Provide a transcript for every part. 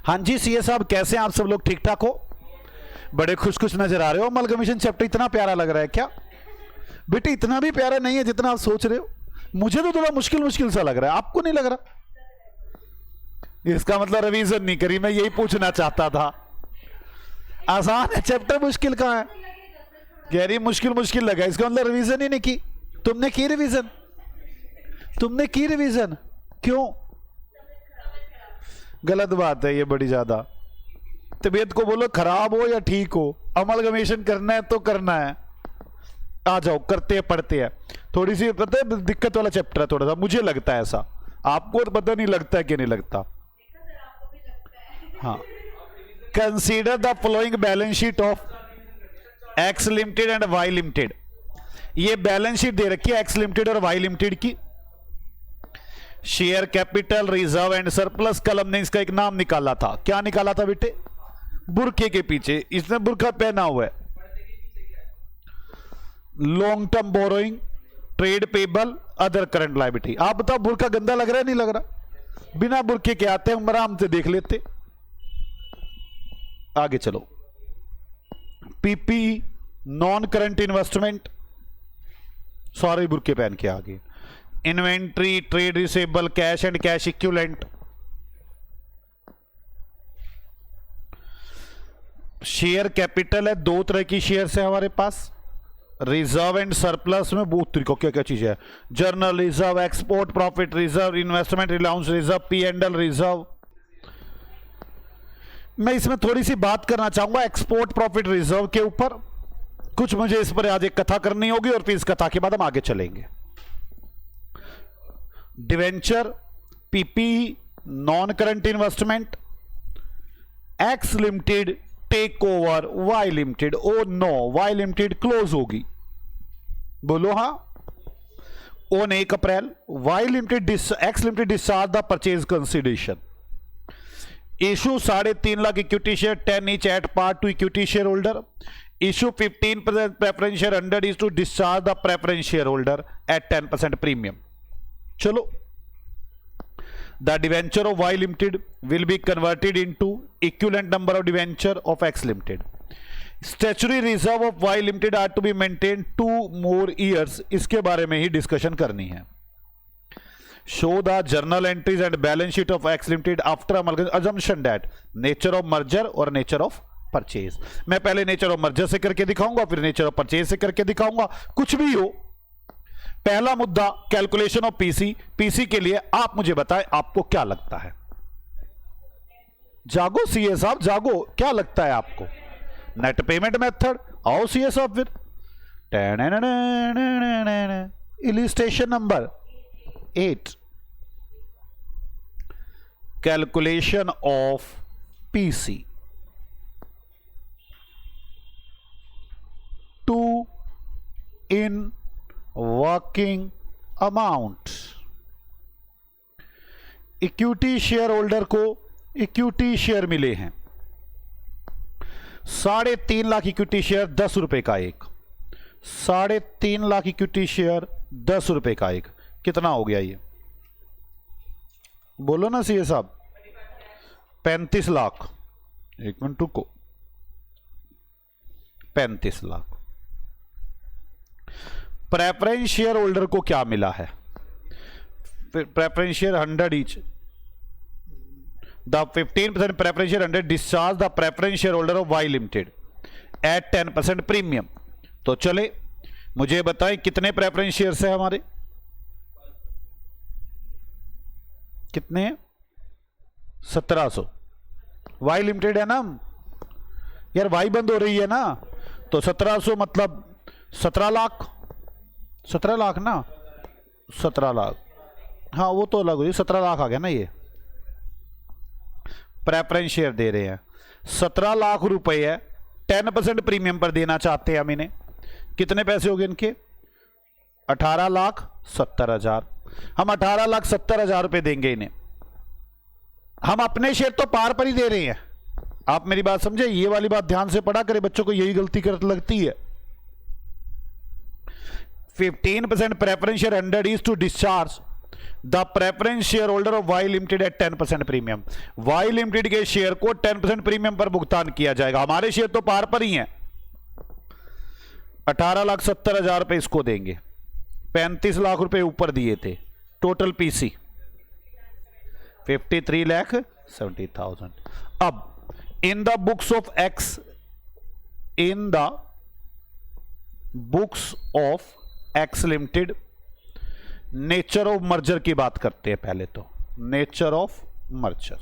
हाँ जी सीए साहब, कैसे हैं आप सब लोग? ठीक ठाक हो? बड़े खुश खुश नजर आ रहे हो। अमलगमेशन चैप्टर इतना प्यारा लग रहा है क्या? बेटे इतना भी प्यारा नहीं है जितना आप सोच रहे हो। मुझे तो थोड़ा मुश्किल मुश्किल सा लग रहा है, आपको नहीं लग रहा? इसका मतलब रिवीजन नहीं करी, मैं यही पूछना चाहता था। आसान है चैप्टर, मुश्किल कहां है? कह रही मुश्किल मुश्किल लगा, इसका मतलब रिवीजन ही नहीं की। तुमने की रिवीजन? तुमने की रिवीजन? क्यों? गलत बात है ये बड़ी ज्यादा। तबीयत को बोलो खराब हो या ठीक हो, अमलगमेशन करना है तो करना है। आ जाओ, करते हैं, पढ़ते हैं। थोड़ी सी पता है दिक्कत वाला चैप्टर है थोड़ा सा, मुझे लगता है ऐसा। आपको तो पता नहीं लगता है कि नहीं लगता। हाँ, consider the following balance sheet of X limited and Y limited. ये बैलेंस शीट दे रखी है एक्स लिमिटेड और वाई लिमिटेड की। Share capital, reserve and surplus. कल हमने इसका एक नाम निकाला था। क्या निकाला था बेटे? बुरखे के पीछे इसने बुरखा पहना हुआ है। Long term borrowing, trade payable, other current liability. आप बताओ बुरखा गंदा लग रहा है नहीं लग रहा? बिना बुरखे के आते हैं, हम आराम से देख लेते। आगे चलो। पीपी, नॉन करंट इन्वेस्टमेंट, सारे बुरखे पहन के आगे। Inventory, trade receivable, cash and cash equivalent. Share capital है, दो तरह की शेयर्स है हमारे पास। रिजर्व एंड सरप्लस में बहुत तरीकों क्या क्या चीज है। Journal reserve, export profit reserve, investment allowance reserve, P&L reserve. मैं इसमें थोड़ी सी बात करना चाहूंगा एक्सपोर्ट प्रॉफिट रिजर्व के ऊपर। कुछ मुझे इस पर आज एक कथा करनी होगी और फिर इस कथा के बाद हम आगे चलेंगे। Debenture, PP, non current investment, X limited take over Y limited. Oh no, Y limited close होगी। बोलो हाँ। On 1 April Y limited X limited discharge the purchase consideration. Issue 3.5 lakh equity share 10 each at par to equity shareholder. Issue 15% preference share 100 is to discharge the preference shareholder at 10% premium। चलो, the debenture of Y Limited will be converted into equivalent number of debenture of X Limited। Statutory reserve of Y Limited are to be maintained 2 more years। इसके बारे में ही discussion करनी है। Show the journal entries and balance sheet of X Limited after assumption that nature of merger और nature of purchase. मैं पहले nature of merger से करके दिखाऊंगा, फिर नेचर ऑफ परचेज से करके दिखाऊंगा। कुछ भी हो, पहला मुद्दा कैलकुलेशन ऑफ पीसी। पीसी के लिए आप मुझे बताएं आपको क्या लगता है? जागो सीए साहब, जागो, क्या लगता है आपको? Net payment method. आओ सीए साहब फिर। Illustration number 8, calculation of PC. 2 in working amount। Equity share holder को इक्विटी शेयर मिले हैं 3.5 लाख इक्विटी शेयर 10 रुपए का एक। 3.5 लाख इक्विटी शेयर 10 रुपए का एक। कितना हो गया ये? बोलो ना सीए साहब। 35 लाख। एक मिनट रुको। 35 लाख। प्रेफरेंस शेयर होल्डर को क्या मिला है? Preference share 100 each। The 15% preference share 100 discharge the preference shareholder of Y limited at 10% premium. तो चले मुझे बताएं कितने प्रेफरेंस शेयर्स है हमारे? कितने? 1700। वाई लिमिटेड है ना यार, वाई बंद हो रही है ना, तो 1700 मतलब 17 लाख। 17 लाख ना, 17 लाख। हाँ वो तो अलग हुई, 17 लाख आ गया ना। ये प्रेफरेंस शेयर दे रहे हैं 17 लाख रुपए है। 10% प्रीमियम पर देना चाहते हैं हम इन्हें। कितने पैसे हो गए इनके? 18,70,000। हम 18,70,000 रुपए देंगे इन्हें। हम अपने शेयर तो पार पर ही दे रहे हैं। आप मेरी बात समझे? ये वाली बात ध्यान से पढ़ा करें, बच्चों को यही गलती कर लगती है। 15% preference share 100 is to discharge the preference shareholder of Y limited at 10% premium. Y limited के शेयर को 10% प्रीमियम पर भुगतान किया जाएगा। हमारे शेयर तो पार पर ही हैं, 18,70,000 रुपए इसको देंगे, 35 लाख रुपए ऊपर दिए थे। Total PC 53,70,000। अब in the books of X, in the books of X limited, nature of merger की बात करते हैं पहले तो। नेचर ऑफ मर्जर,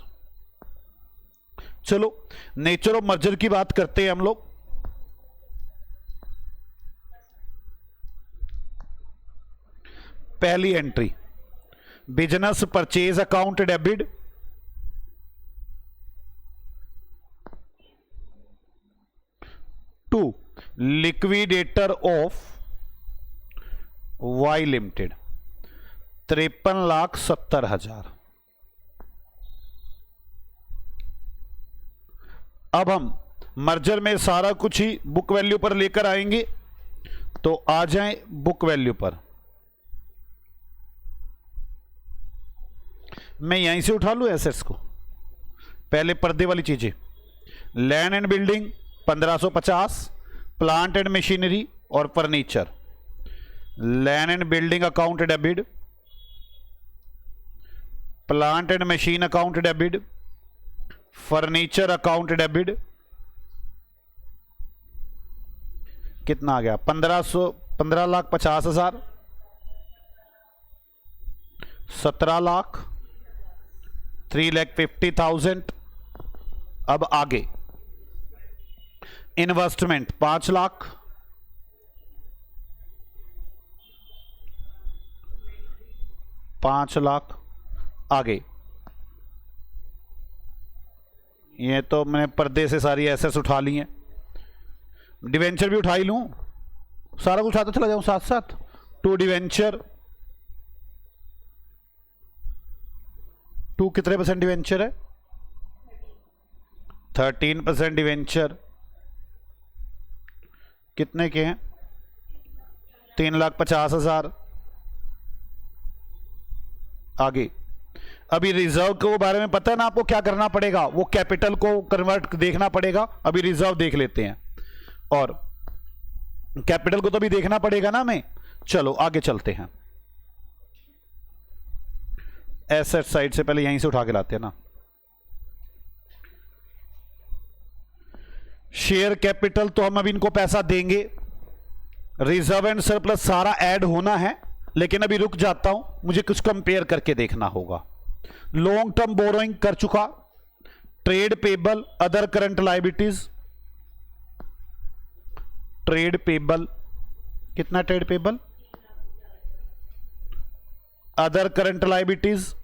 चलो नेचर ऑफ मर्जर की बात करते हैं हम लोग। पहली entry, business purchase account debit, to liquidator of Y limited 53,70,000। अब हम मर्जर में सारा कुछ ही बुक वैल्यू पर लेकर आएंगे, तो आ जाएं बुक वैल्यू पर। मैं यहीं से उठा लूं एसेट्स को, पहले पर्दे वाली चीजें। Land and building 1550, plant and machinery और furniture. Land and building account debit, plant and machine account debit, furniture account debit. कितना आ गया? 15,50,000, 17 लाख, 3,50,000। अब आगे इन्वेस्टमेंट 5 लाख, आगे ये तो मैंने पर्दे से सारी एसेट्स उठा ली हैं, डिवेंचर भी उठा ही लूं, सारा कुछ उठाता चला जाऊं साथ साथ। टू डिवेंचर, टू कितने % डिवेंचर है? 13% डिवेंचर। कितने के हैं? 3,50,000। आगे अभी रिजर्व के बारे में पता है ना आपको, क्या करना पड़ेगा? वो कैपिटल को कन्वर्ट देखना पड़ेगा। अभी रिजर्व देख लेते हैं, और कैपिटल को तो अभी देखना पड़ेगा ना हमें। चलो आगे चलते हैं। एसेट साइड से पहले यहीं से उठा के लाते हैं ना। शेयर कैपिटल तो हम अभी इनको पैसा देंगे, रिजर्व एंड सरप्लस सारा ऐड होना है, लेकिन अभी रुक जाता हूं, मुझे कुछ कंपेयर करके देखना होगा। लॉन्ग टर्म बोरोइंग कर चुका, trade payable, other current liabilities. Trade payable कितना? Trade payable, other current liabilities,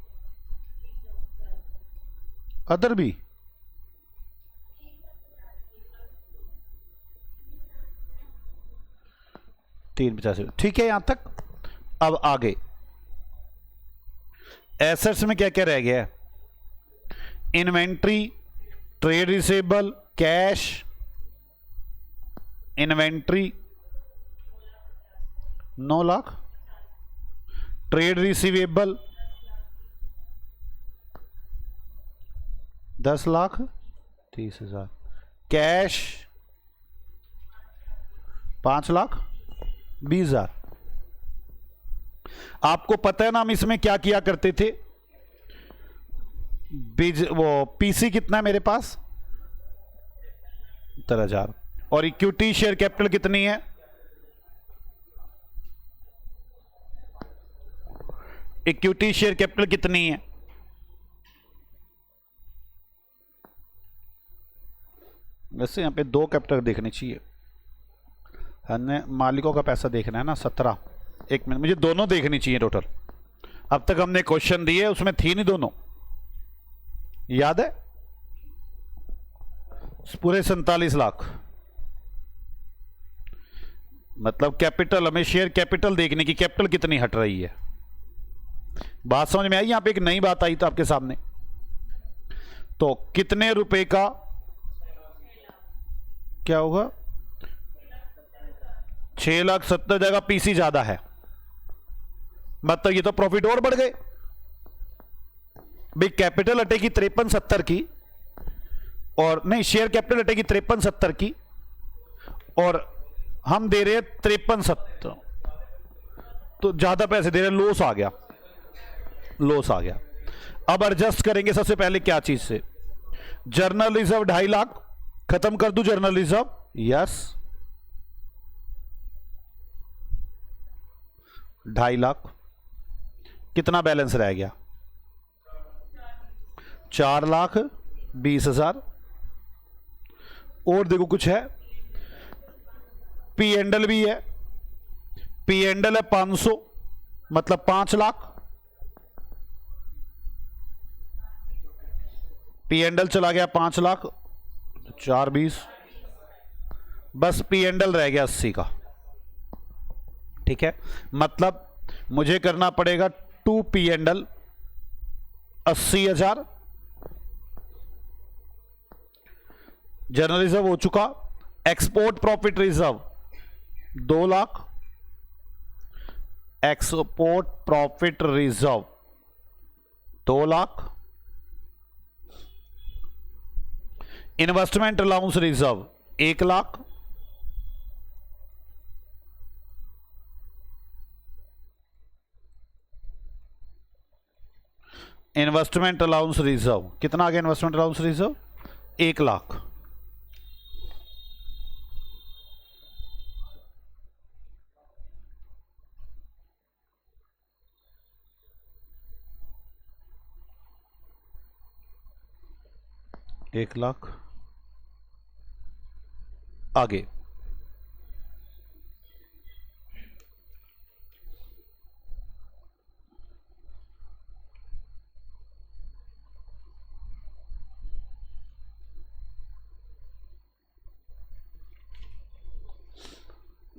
other भी 385। ठीक है यहां तक। अब आगे एसेट्स में क्या क्या रह गया है? Inventory, trade receivable, cash. Inventory 9 lakh, trade receivable 10,30,000, cash 5,20,000। आपको पता है ना हम इसमें क्या किया करते थे? वो पीसी कितना है मेरे पास? 70,000। और इक्विटी शेयर कैपिटल कितनी है? इक्विटी शेयर कैपिटल कितनी है? वैसे यहां पे 2 कैपिटल देखनी चाहिए, हमने मालिकों का पैसा देखना है ना। 17। एक मिनट, मुझे दोनों देखनी चाहिए टोटल। अब तक हमने क्वेश्चन दिए उसमें थी नहीं दोनों, याद है? पूरे 47 लाख। मतलब कैपिटल, हमें शेयर कैपिटल देखने की, कैपिटल कितनी हट रही है। बात समझ में आई? यहां पे एक नई बात आई तो आपके सामने। तो कितने रुपए का क्या होगा? 6,70,000 जगह पीसी ज्यादा है, मतलब ये तो प्रॉफिट और बढ़ गए भाई। कैपिटल हटेगी 5370 की, और नहीं, शेयर कैपिटल हटेगी 5370 की, और हम दे रहे हैं 5370, तो ज्यादा पैसे दे रहे हैं, लॉस आ गया, लॉस आ गया। अब एडजस्ट करेंगे सबसे पहले क्या चीज से, जर्नल रिजर्व 2.5 लाख, खत्म कर दूं जर्नल रिजर्व, यस 2.5 लाख। कितना बैलेंस रह गया, 4,20,000। और देखो कुछ है, पी एंडल भी है, पी एंडल है 500, मतलब 5 लाख। पी एंडल चला गया 5 लाख, 4,20, बस पी एंडल रह गया 80 का। ठीक है, मतलब मुझे करना पड़ेगा 2 पी एंडल 80,000। जनरल रिजर्व हो चुका, export profit reserve 2 lakh, export profit reserve 2 lakh, investment allowance reserve 1 lakh, investment allowance reserve कितना आ गया, इन्वेस्टमेंट अलाउंस रिजर्व 1 लाख। एक लाख। आगे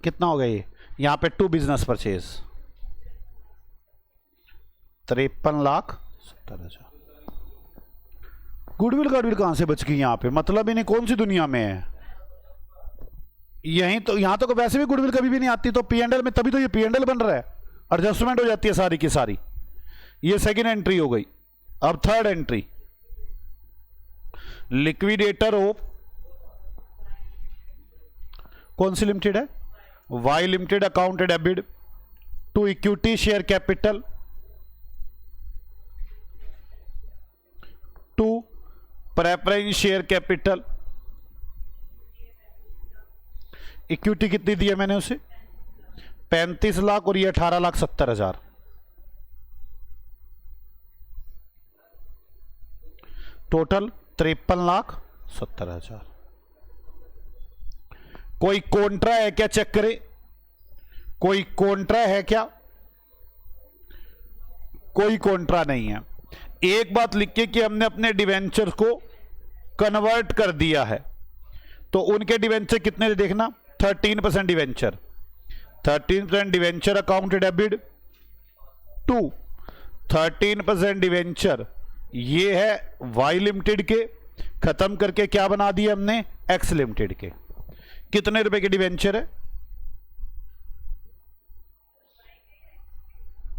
कितना हो गया ये, यहां पे 2 बिजनेस परचेज 53,70,000। गुडविल गाडविल कहां से बच गई यहां पे, मतलब इन्हें कौन सी दुनिया में है। यहीं तो, यहां तो वैसे भी गुडविल कभी भी नहीं आती, तो पी एंडल में तभी तो ये पी एंडल बन रहा है, एडजस्टमेंट हो जाती है सारी की सारी। ये सेकेंड एंट्री हो गई। अब थर्ड एंट्री, लिक्विडेटर ऑफ, कौन सी लिमिटेड है, Y limited, accounted debit to equity share capital to preference share capital. Equity कितनी दी है मैंने उसे, 35 लाख, और ये 18,70,000। टोटल 53,70,000। कोई कॉन्ट्रा है क्या, चेक करें, कोई कॉन्ट्रा है क्या, कोई कॉन्ट्रा नहीं है। एक बात लिखिए कि हमने अपने डिवेंचर को कन्वर्ट कर दिया है, तो उनके डिवेंचर कितने थे देखना, 13% debenture, 13% debenture account debit to 13% debenture, ये है वाई लिमिटेड के, खत्म करके क्या बना दिए हमने, एक्स लिमिटेड के। कितने रुपए के डिवेंचर है,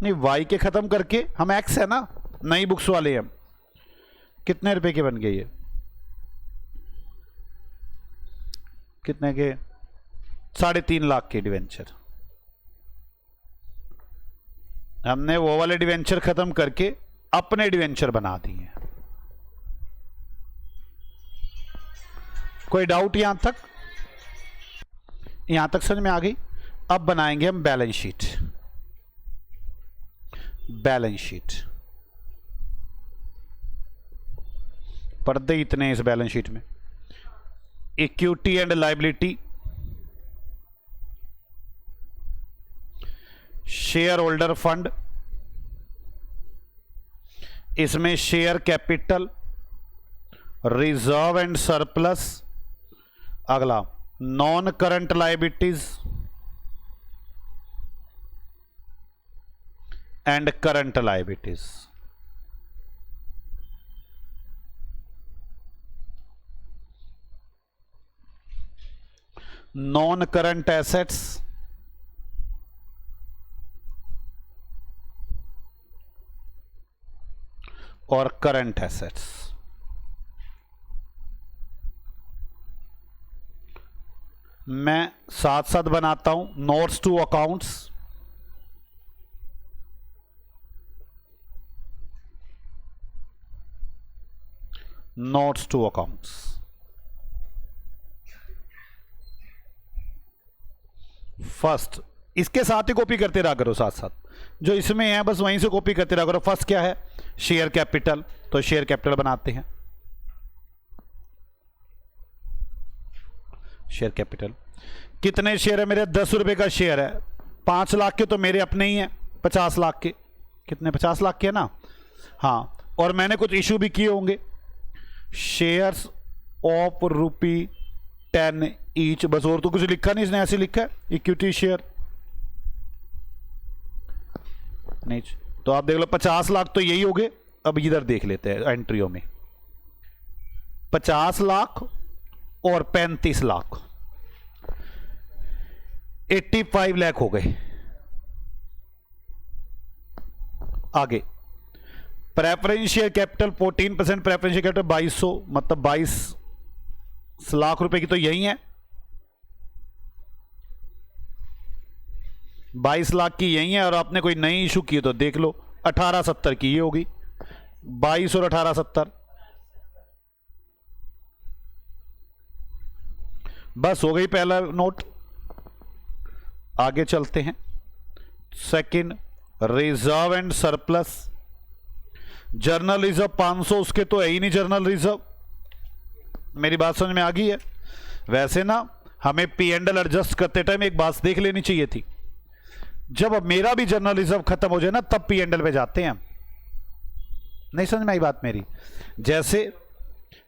नहीं वाई के खत्म करके, हम एक्स है ना, नई बुक्स वाले हम, कितने रुपए के बन गए ये, कितने के, 3.5 लाख के डिवेंचर। हमने वो वाले डिवेंचर खत्म करके अपने डिवेंचर बना दिए। कोई डाउट यहां तक, यहां तक समझ में आ गई। अब बनाएंगे हम बैलेंस शीट। बैलेंस शीट पर्दे इतने इस बैलेंस शीट में, equity and liability, shareholder fund, इसमें share capital, reserve and surplus. अगला non current liabilities and current liabilities. Non current assets, और करंट एसेट्स। मैं साथ साथ बनाता हूं notes to accounts. Notes to accounts. First इसके साथ ही कॉपी करते रहा करो, साथ साथ जो इसमें है बस वहीं से कॉपी करते रहा करो। फर्स्ट क्या है? Share capital. तो शेयर कैपिटल बनाते हैं। शेयर कैपिटल कितने शेयर है मेरे? 10 रुपए का शेयर है। 5 लाख के तो मेरे अपने ही हैं। 50 लाख के कितने? 50 लाख के है ना? हाँ, और मैंने कुछ इशू भी किए होंगे। Shares of ₹10 each. बस और तो कुछ लिखा नहीं, इसने ऐसे लिखा है इक्विटी शेयर नहीं। तो आप देख लो 50 लाख तो यही हो गए। अब इधर देख लेते हैं एंट्रियों में। 50 लाख और 35 लाख, 85 लाख हो गए। आगे preference share capital 14%, preference share capital 2200, मतलब 22 लाख रुपए की तो यही है। 22 लाख की यही है। और आपने कोई नई इशू की तो देख लो 1870 की ये होगी। 22 और 1870 बस हो गई पहला नोट। आगे चलते हैं। Second, reserve and surplus. Journal reserve 500, उसके तो है ही नहीं जर्नल रिजर्व। मेरी बात समझ में आ गई है? वैसे ना हमें पी एंड एल एडजस्ट करते टाइम एक बात देख लेनी चाहिए थी। जब अब मेरा भी जर्नल रिजर्व खत्म हो जाए ना तब पी एंड एल पे जाते हैं। नहीं समझ में आई बात मेरी? जैसे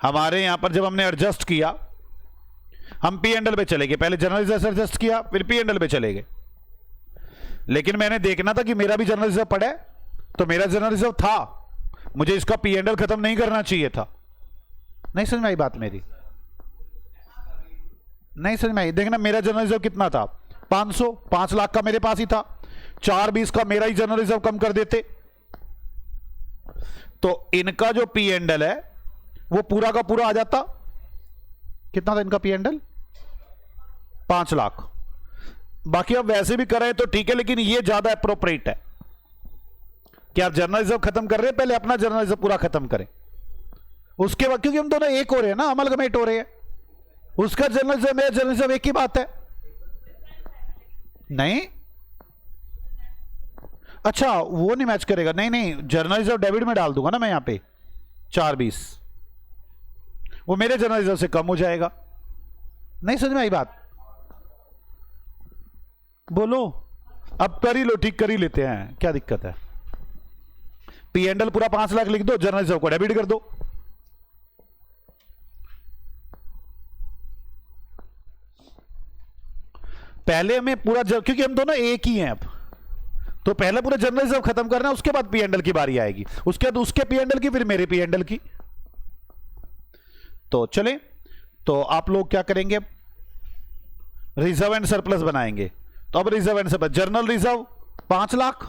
हमारे यहां पर जब हमने एडजस्ट किया, हम पी एंड एल पे चले गए। पहले जर्नल रिजर्व से एडजस्ट किया, फिर पी एंड एल पे चले गए। लेकिन मैंने देखना था कि मेरा भी जर्नल रिजर्व पड़ा है, तो मेरा जर्नल रिजर्व था, मुझे इसका पी एंड एल खत्म नहीं करना चाहिए था। नहीं समझ में आई बात मेरी? नहीं समझ में आई? देखना मेरा जर्नल रिजर्व कितना था? 500। 5 लाख का मेरे पास ही था। 420 का मेरा ही जर्नल रिजर्व कम कर देते तो इनका जो पी एंड एल है वो पूरा का पूरा आ जाता। कितना था इनका पी एंड एल? 5 लाख। बाकी अब वैसे भी कराए तो ठीक है, लेकिन ये ज्यादा अप्रोप्रिएट है कि आप जर्नल रिजर्व खत्म कर रहे हैं, पहले अपना जर्नल रिजर्व पूरा खत्म करें, उसके बाद, क्योंकि हम दोनों एक हो रहे हैं ना, अमलगमेट हो रहे हैं। उसका जर्नल रिजर्व मेरा जर्नल रिजर्व एक ही बात है। नहीं, अच्छा वो नहीं मैच करेगा। नहीं नहीं, जर्नल रिजर्व डेबिट में डाल दूंगा ना मैं यहां पे 420, वो मेरे जर्नल रिजर्व से कम हो जाएगा। नहीं समझ में आई बात? बोलो। अब कर ही लो, ठीक कर ही लेते हैं, क्या दिक्कत है? पी एंड एल पूरा 5 लाख लिख दो, जर्नल रिजर्व को डेबिट कर दो। पहले हमें पूरा क्योंकि हम दोनों एक ही हैं अब, तो पहले पूरा जर्नल रिजर्व खत्म करना है, उसके बाद पी एंड एल की बारी आएगी, उसके बाद उसके पी एंड एल की, फिर मेरे पी एंड एल की। तो चले, तो आप लोग क्या करेंगे? रिजर्व एंड सरप्लस बनाएंगे। तो अब reserve and surplus, journal reserve 5 lakh,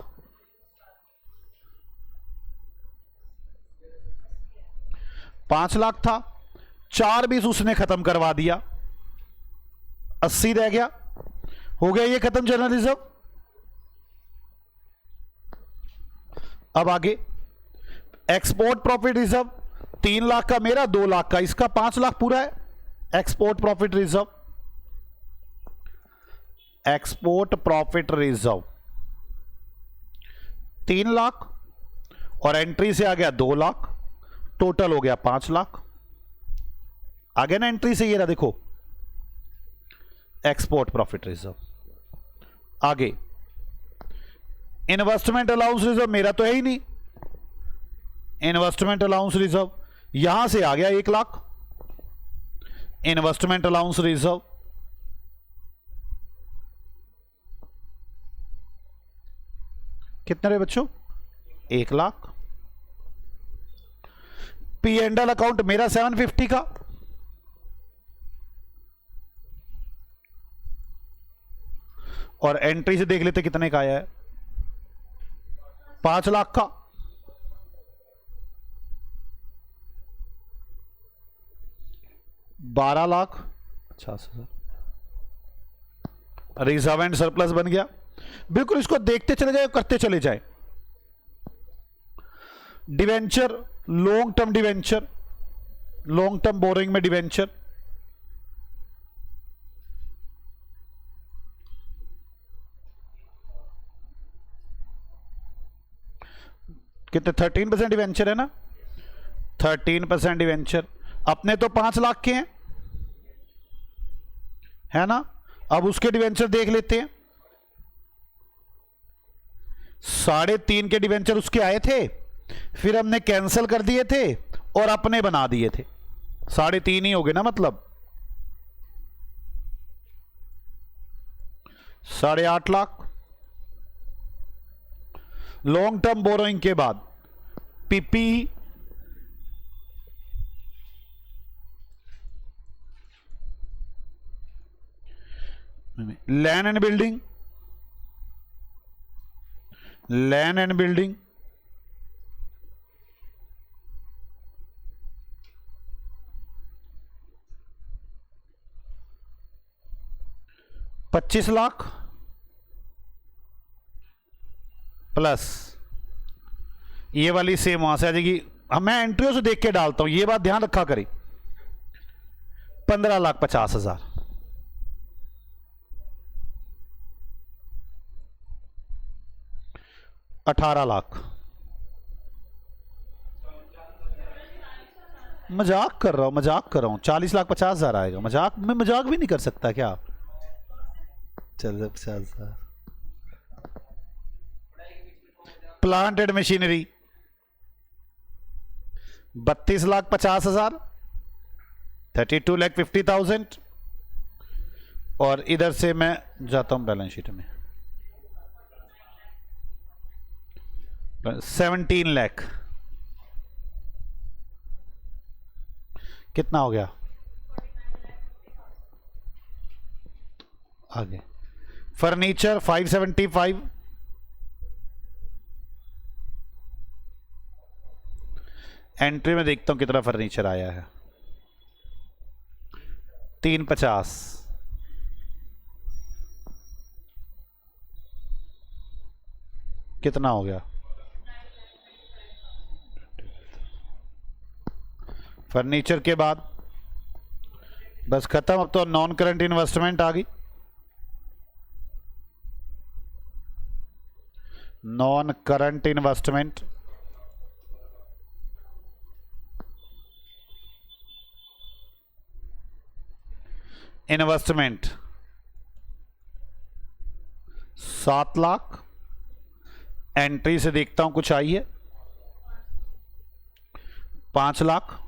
5 lakh था, 420 उसने खत्म करवा दिया, 80 रह गया। हो गया ये खत्म जर्नल रिजर्व। अब आगे एक्सपोर्ट प्रॉफिट रिजर्व 3 लाख का मेरा, 2 लाख का इसका, 5 लाख पूरा है। Export profit reserve, export profit reserve 3 lakh, और एंट्री से आ गया 2 लाख, टोटल हो गया 5 लाख। आ गया ना एंट्री से? ये रहा देखो, एक्सपोर्ट प्रॉफिट रिजर्व। आगे इन्वेस्टमेंट अलाउंस रिजर्व मेरा तो है ही नहीं। इन्वेस्टमेंट अलाउंस रिजर्व यहां से आ गया 1 लाख। इन्वेस्टमेंट अलाउंस रिजर्व कितने रहे बच्चों? 1 lakh. P and L account मेरा 750 का, और एंट्री से देख लेते कितने का आया है? 5 लाख का। 12,50,000 रिजर्व एंड सरप्लस बन गया। बिल्कुल इसको देखते चले जाए, करते चले जाए। Debenture, long term debenture, long term borrowing में डिवेंचर, कितने 13% डिवेंचर है ना, 13% डिवेंचर। अपने तो 5 लाख के हैं, है ना। अब उसके डिवेंचर देख लेते हैं। 3.5 के डिवेंचर उसके आए थे, फिर हमने कैंसिल कर दिए थे और अपने बना दिए थे। 3.5 ही हो गए ना, मतलब 8.5 लाख। लॉन्ग टर्म बोरोइंग के बाद PP land and building, land and building 25 lakh plus ये वाली सेम वहां से आ जाएगी। मैं एंट्रियों से देख के डालता हूं, ये बात ध्यान रखा करें। 15,50,000, 18 लाख। मजाक कर रहा हूं, मजाक कर रहा हूं। 40,50,000 आएगा। मजाक, मैं मजाक भी नहीं कर सकता क्या? चल 50,000। Plant and machinery 32,50,000, 32,50,000। और इधर से मैं जाता हूं बैलेंस शीट में, 17 लाख। कितना हो गया आगे? फर्नीचर 575, एंट्री में देखता हूं कितना फर्नीचर आया है। 350, कितना हो गया? फर्नीचर के बाद बस खत्म। अब तो नॉन करंट इन्वेस्टमेंट आ गई। Non current investment investment 7 lakh. Entry से देखता हूं कुछ आई है, 5 लाख।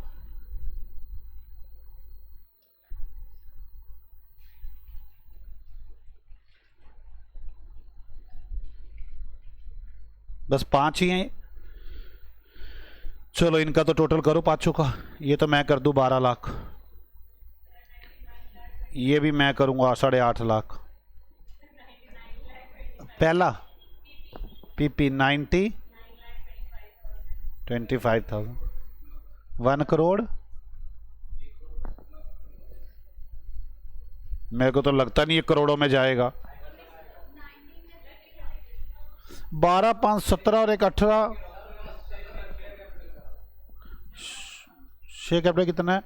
बस 5 ही हैं। चलो इनका तो टोटल करो पांचों का। ये तो मैं कर दूं 12 लाख, ये भी मैं करूंगा 8.5 लाख। पहला पीपी 90, 25,000, 1 करोड़। मेरे को तो लगता नहीं ये करोड़ों में जाएगा। 12, 5, 17 और 1, 18। शेयर कैपिटल कितना है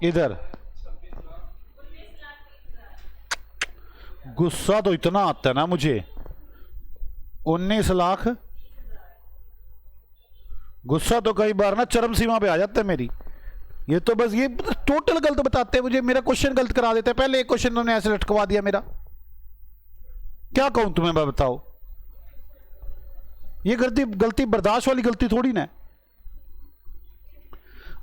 इधर? गुस्सा तो इतना आता है ना मुझे। 19 लाख। गुस्सा तो कई बार ना चरम सीमा पे आ जाता है मेरी। ये तो बस ये टोटल गलत बताते हैं मुझे। मेरा क्वेश्चन गलत करा देते हैं। पहले एक क्वेश्चन उन्होंने ऐसे लटकवा दिया मेरा। क्या कहूं तुम्हें मैं, बताओ। ये गलती बर्दाश्त वाली गलती थोड़ी ना है।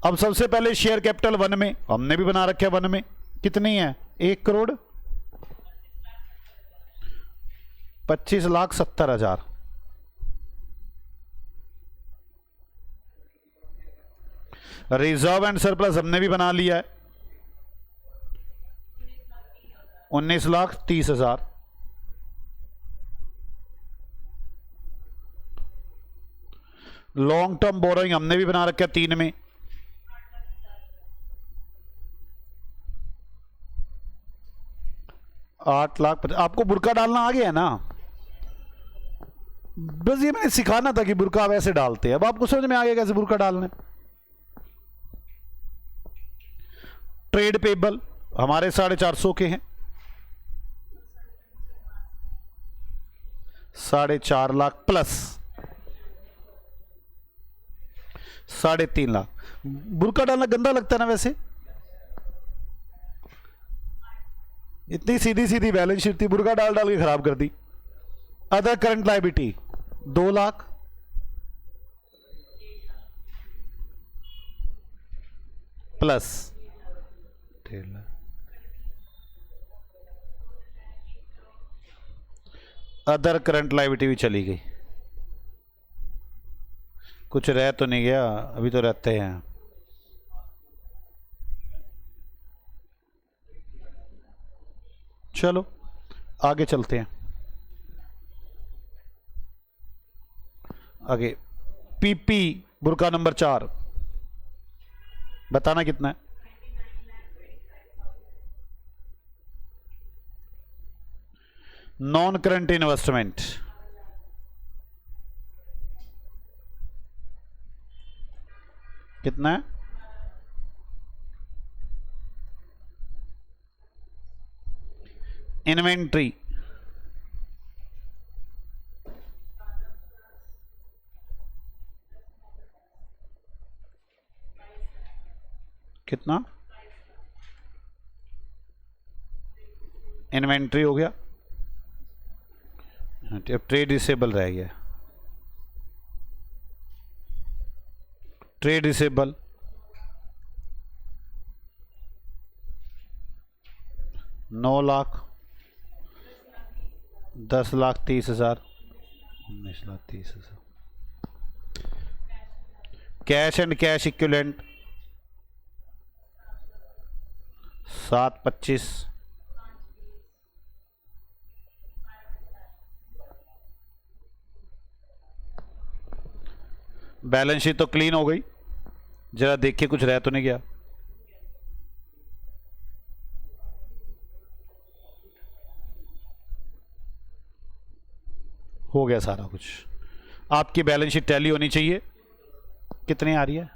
अब सबसे पहले शेयर कैपिटल 1 में हमने भी बना रखे 1 में कितनी है? 1 करोड़ 25,70,000। रिजर्व एंड सरप्लस हमने भी बना लिया है 19,30,000। लॉन्ग टर्म बोरोइंग हमने भी बना रखा है 3 में 8,50,000। आपको बुर्का डालना आ गया ना? बस ये मैंने सिखाना था कि बुर्का वैसे डालते हैं। अब आपको समझ में आ गया कैसे बुर्का डालना है। ट्रेड पेबल हमारे 450 के हैं, 4.5 लाख प्लस 3.5 लाख। बुर्का डालना गंदा लगता है ना वैसे? इतनी सीधी सीधी बैलेंस शीट थी, बुर्का डाल डाल के खराब कर दी। Other current liability 2 lakh plus 1.5 lakh. Other current liability भी चली गई। कुछ रह तो नहीं गया? अभी तो रहते हैं। चलो आगे चलते हैं। आगे पीपी बुर्का नंबर 4 बताना कितना है? नॉन करंट इन्वेस्टमेंट कितना है? इन्वेंट्री कितना? इन्वेंट्री हो गया। अब ट्रेड रिसेबल रह गया। Trade receivable 9 lakh, 10,30,000, 19,30,000। Cash and cash equivalent 7,25। Balance sheet तो क्लीन हो गई। जरा देखिए कुछ रह तो नहीं गया? हो गया सारा कुछ। आपकी बैलेंस शीट टैली होनी चाहिए। कितनी आ रही है?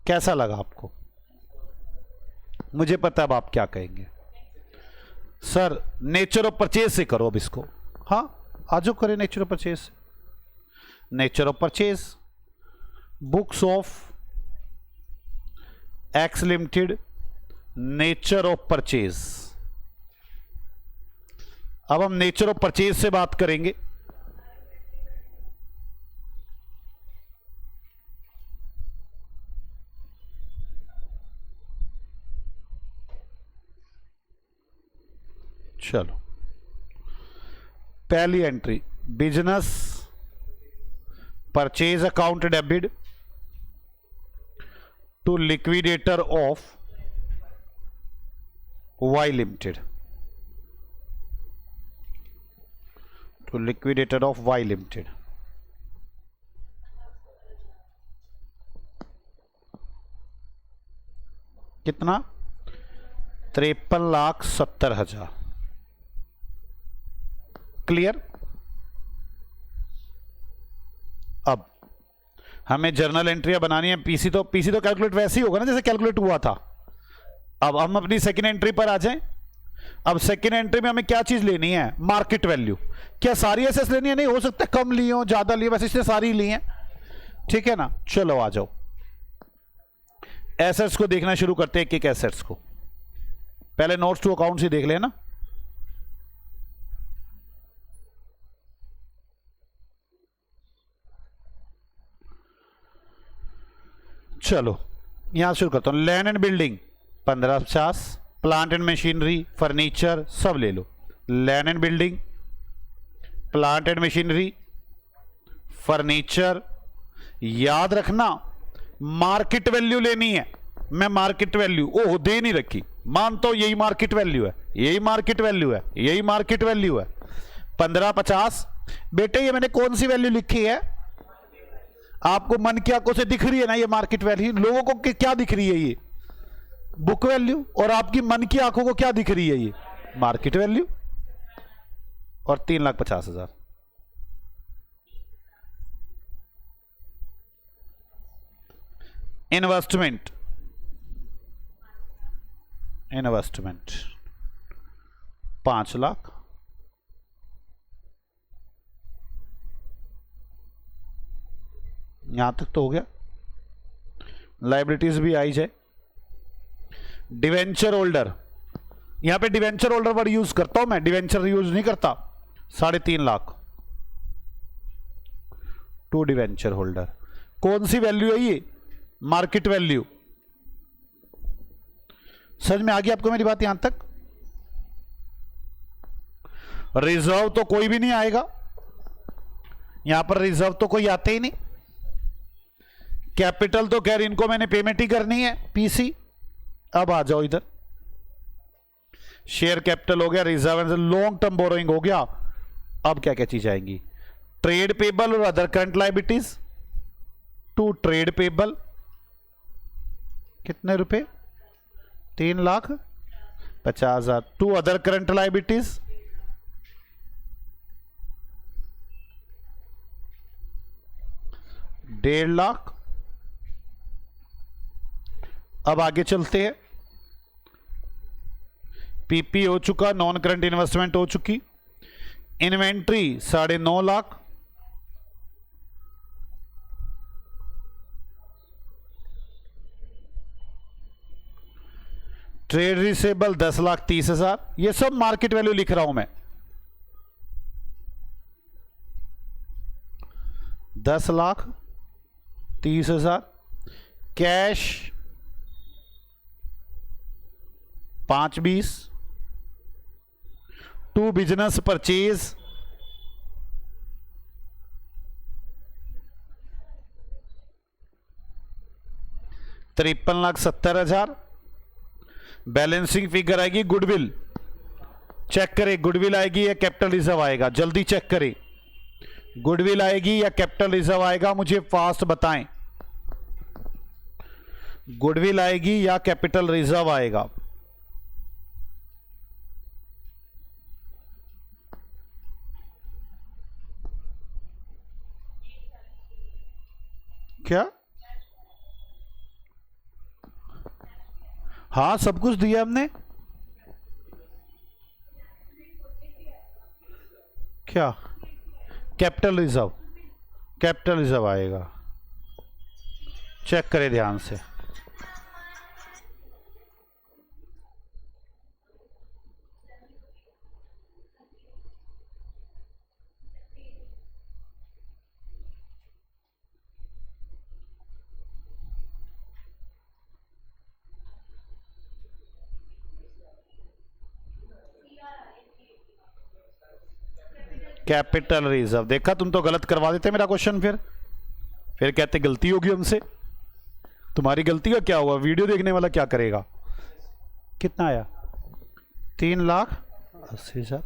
कैसा लगा आपको? मुझे पता है अब आप क्या कहेंगे। सर नेचर ऑफ परचेज से करो अब इसको। हाँ आज करें नेचर ऑफ परचेज से। Nature of purchase books of X limited, nature of purchase. अब हम नेचर ऑफ परचेज से बात करेंगे। चलो पहली entry business purchase account debit to liquidator of Y limited, to liquidator of Y limited. कितना? 53,70,000। Clear? अब हमें जर्नल एंट्रियां बनानी है। पीसी तो कैलकुलेट वैसे ही होगा ना जैसे कैलकुलेट हुआ था। अब हम अपनी सेकंड एंट्री पर आ जाएं। अब सेकंड एंट्री में हमें क्या चीज लेनी है? Market value. क्या सारी एसेट्स लेनी है? नहीं, हो सकता है कम ली हो ज्यादा ली, वैसे इसने सारी ली हैं। ठीक है ना? चलो आ जाओ, एसेट्स को देखना शुरू करते हैं। एक एक एसेट्स को पहले नोट्स टू अकाउंट से देख लेना। चलो यहां शुरू करता हूं। Land and building 15,50, plant and machinery, furniture सब ले लो। Land and building, plant and machinery, furniture. याद रखना मार्केट वैल्यू लेनी है। मैं मार्केट वैल्यू ओह दे नहीं रखी, मानता हूं यही मार्केट वैल्यू है, यही मार्केट वैल्यू है, यही मार्केट वैल्यू है। 15,50। बेटे ये मैंने कौन सी वैल्यू लिखी है? आपको मन की आंखों से दिख रही है ना ये मार्केट वैल्यू, लोगों को क्या दिख रही है ये बुक वैल्यू, और आपकी मन की आंखों को क्या दिख रही है ये मार्केट वैल्यू, और 3,50,000। इन्वेस्टमेंट, इन्वेस्टमेंट 5 लाख, यहां तक तो हो गया। लाइबिलिटीज भी आई जाए। डिवेंचर होल्डर, यहां पे डिवेंचर होल्डर वर्ड यूज करता हूं मैं, डिवेंचर यूज नहीं करता। 3.5 लाख टू डिवेंचर होल्डर। कौन सी वैल्यू है ये, मार्केट वैल्यू। समझ में आ गई आपको मेरी बात यहां तक। रिजर्व तो कोई भी नहीं आएगा यहां पर, रिजर्व तो कोई आते ही नहीं। कैपिटल तो खैर इनको मैंने पेमेंट ही करनी है, पीसी। अब आ जाओ इधर, शेयर कैपिटल हो गया, reserve and long term borrowing हो गया। अब क्या क्या चीज आएंगी, ट्रेड पेबल और other current liabilities. To trade payable कितने रुपए, 3,50,000। To other current liabilities 1.5 lakh. अब आगे चलते हैं। पीपी हो चुका, नॉन करंट इन्वेस्टमेंट हो चुकी। इन्वेंट्री 9.5 लाख। Trade receivable 10,30,000। ये सब मार्केट वैल्यू लिख रहा हूं मैं। 10,30,000। Cash 5,20। To business purchase 53,70,000। Balancing figure आएगी गुडविल। चेक करें गुडविल आएगी या कैपिटल रिजर्व आएगा, जल्दी चेक करें। गुडविल आएगी या कैपिटल रिजर्व आएगा, मुझे फास्ट बताएं। गुडविल आएगी या कैपिटल रिजर्व आएगा। क्या, हाँ सब कुछ दिया हमने। क्या, कैपिटल रिजर्व, कैपिटल रिजर्व आएगा। चेक करें ध्यान से। कैपिटल रिजर्व, देखा तुम तो गलत करवा देते मेरा क्वेश्चन, फिर कहते गलती होगी हमसे। तुम्हारी गलती का क्या हुआ, वीडियो देखने वाला क्या करेगा। कितना आया, 3,80,000।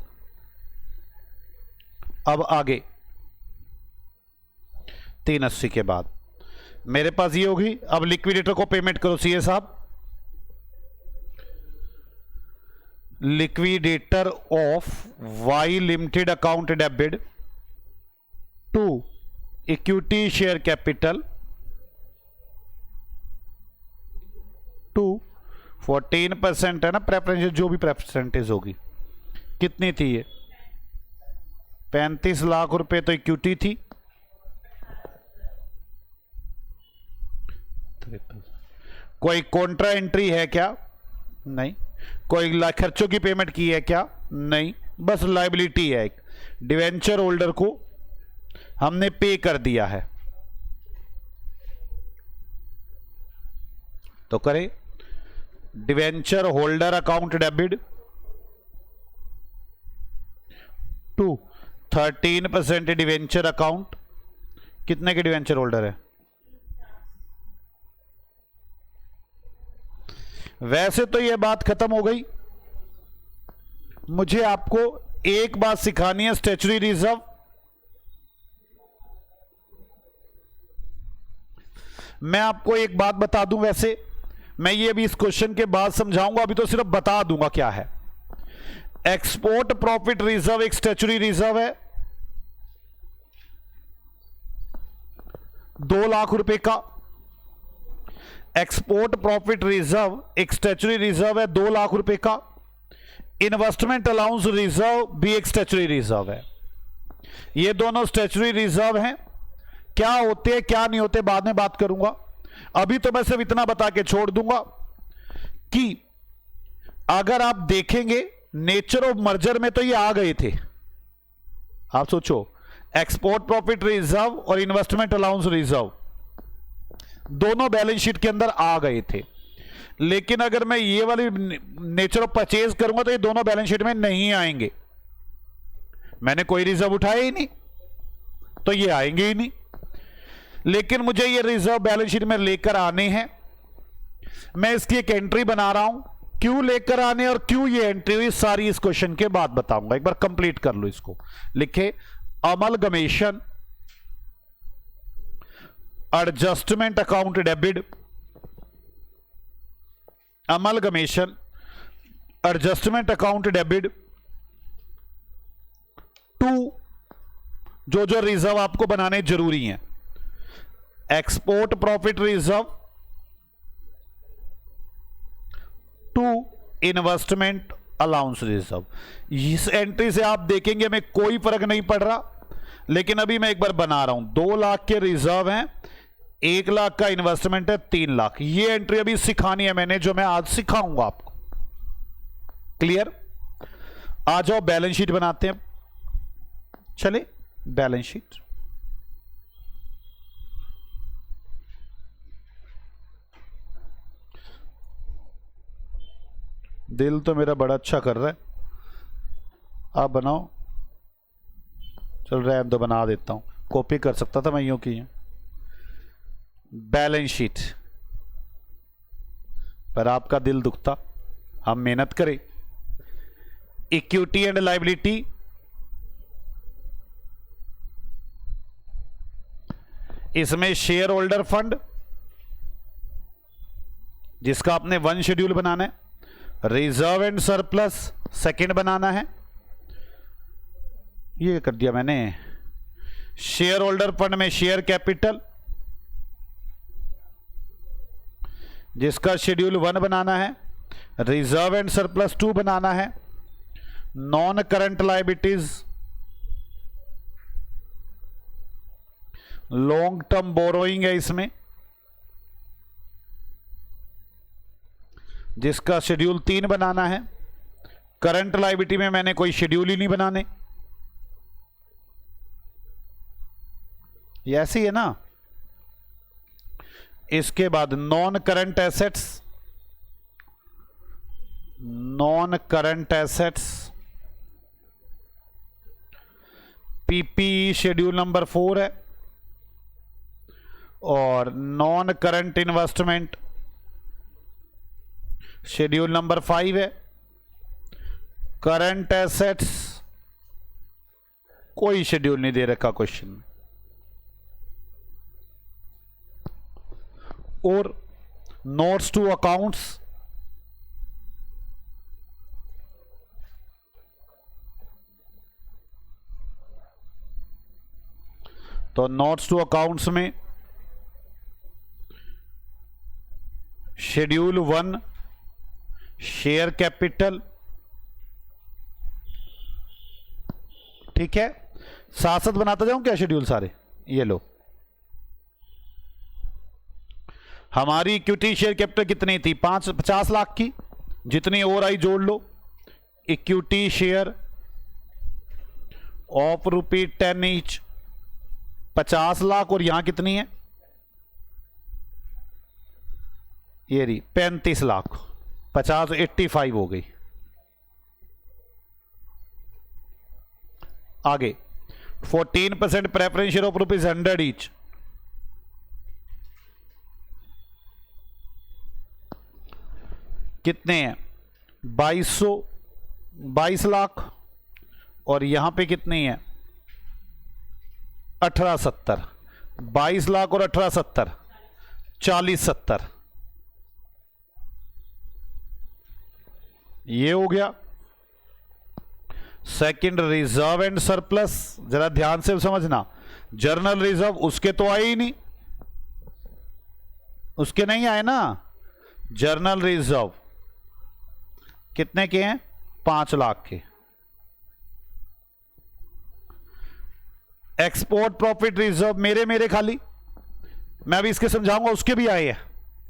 अब आगे 380 के बाद मेरे पास ये होगी। अब लिक्विडेटर को पेमेंट करो सीए साहब। Liquidator of Y limited account debit to equity share capital to 14% है ना प्रेफरेंस, जो भी प्रेफरेंस होगी। कितनी थी ये, 35 लाख रुपए तो इक्विटी थी। कोई कॉन्ट्रा एंट्री है क्या, नहीं। कोई खर्चों की पेमेंट की है क्या, नहीं। बस लायबिलिटी है एक, डिवेंचर होल्डर को हमने पे कर दिया है। तो करें debenture holder account debit to 13% debenture account. कितने के डिवेंचर होल्डर है, वैसे तो यह बात खत्म हो गई। मुझे आपको एक बात सिखानी है, स्टैच्यूटरी रिजर्व। मैं आपको एक बात बता दूं, वैसे मैं ये अभी इस क्वेश्चन के बाद समझाऊंगा, अभी तो सिर्फ बता दूंगा क्या है। एक्सपोर्ट प्रॉफिट रिजर्व एक स्टैच्यूटरी रिजर्व है 2 लाख रुपए का। एक्सपोर्ट प्रॉफिट रिजर्व एक स्टैच्यूटरी रिजर्व है 2 लाख रुपए का। इन्वेस्टमेंट अलाउंस रिजर्व भी एक स्टैच्यूटरी रिजर्व है। ये दोनों स्टैच्यूटरी रिजर्व हैं। क्या होते हैं क्या नहीं होते बाद में बात करूंगा, अभी तो मैं सिर्फ इतना बता के छोड़ दूंगा कि अगर आप देखेंगे नेचर ऑफ मर्जर में तो ये आ गए थे। आप सोचो, एक्सपोर्ट प्रॉफिट रिजर्व और इन्वेस्टमेंट अलाउंस रिजर्व दोनों बैलेंस शीट के अंदर आ गए थे, लेकिन अगर मैं ये वाली नेचर ऑफ परचेज करूंगा तो ये दोनों बैलेंस शीट में नहीं आएंगे। मैंने कोई रिजर्व उठाया ही नहीं तो ये आएंगे ही नहीं, लेकिन मुझे ये रिजर्व बैलेंस शीट में लेकर आने हैं। मैं इसकी एक एंट्री बना रहा हूं, क्यों लेकर आने और क्यों ये एंट्री हुई सारी इस क्वेश्चन के बाद बताऊंगा। एक बार कंप्लीट कर लो इसको। लिखे amalgamation adjustment account debit, amalgamation adjustment account debit to जो जो रिजर्व आपको बनाने जरूरी हैं। Export profit reserve to investment allowance reserve. इस एंट्री से आप देखेंगे हमें कोई फर्क नहीं पड़ रहा, लेकिन अभी मैं एक बार बना रहा हूं। 2 लाख के रिजर्व हैं, 1 लाख का इन्वेस्टमेंट है, 3 लाख। ये एंट्री अभी सिखानी है मैंने, जो मैं आज सिखाऊंगा आपको। क्लियर? आ जाओ बैलेंस शीट बनाते हैं। चले बैलेंस शीट। दिल तो मेरा बड़ा अच्छा कर रहा है, आप बनाओ। चल रहा है तो बना देता हूं, कॉपी कर सकता था मैं यूं की। बैलेंस शीट पर आपका दिल दुखता, हम मेहनत करें। इक्विटी एंड लायबिलिटी, इसमें शेयर होल्डर फंड जिसका आपने 1 शेड्यूल बनाना है। रिजर्व एंड सरप्लस सेकंड बनाना है। ये कर दिया मैंने। शेयर होल्डर फंड में शेयर कैपिटल जिसका शेड्यूल 1 बनाना है। रिजर्व एंड सरप्लस 2 बनाना है। Non current liabilities, long term borrowing है इसमें, जिसका शेड्यूल 3 बनाना है। करंट लायबिलिटी में मैंने कोई शेड्यूल ही नहीं बनाने, ये ऐसी है ना। इसके बाद non current assets, non current assets PP schedule number 4 है। और non current investment schedule number 5 है। करंट एसेट्स कोई शेड्यूल नहीं दे रखा क्वेश्चन में। और नोट्स टू अकाउंट्स, तो नोट्स टू अकाउंट्स में शेड्यूल 1 शेयर कैपिटल, ठीक है। साथ साथ बनाता जाऊं क्या शेड्यूल सारे? ये लो, हमारी इक्विटी शेयर कैपिटल कितनी थी? 50 लाख की, जितनी और आई जोड़ लो। Equity share of ₹10 each 50 lakh, और यहां कितनी है? ये रही 35 लाख। 50 85 हो गई। आगे 14% प्रेफरेंस शेयर ऑफ ₹100 ईच, कितने हैं? 22 लाख। और यहां पे कितनी है? 1870। 22 लाख और 1870 40-70, ये हो गया। सेकंड रिजर्व एंड सरप्लस, जरा ध्यान से समझना, जर्नल रिजर्व उसके तो आए ही नहीं, उसके नहीं आए ना। जर्नल रिजर्व कितने के हैं? 5 लाख के। एक्सपोर्ट प्रॉफिट रिजर्व मेरे खाली, मैं अभी इसके समझाऊंगा, उसके भी आए हैं,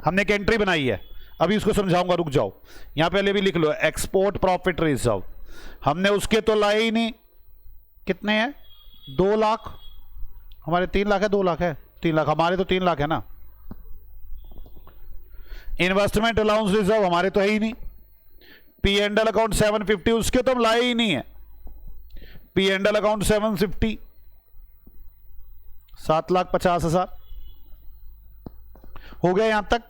हमने एक एंट्री बनाई है, अभी उसको समझाऊंगा, रुक जाओ। यहां पहले भी लिख लो, एक्सपोर्ट प्रॉफिट रिजर्व हमने उसके तो लाए ही नहीं। कितने हैं? 2 लाख। हमारे 3 लाख है, 2 लाख है? 3 लाख, हमारे तो 3 लाख है ना। इन्वेस्टमेंट अलाउंस रिजर्व हमारे तो है ही नहीं। पी एंड एल अकाउंट 750, उसके तो हम लाए ही नहीं है। पी एंड एल अकाउंट 750, 7,50,000 हो गया। यहां तक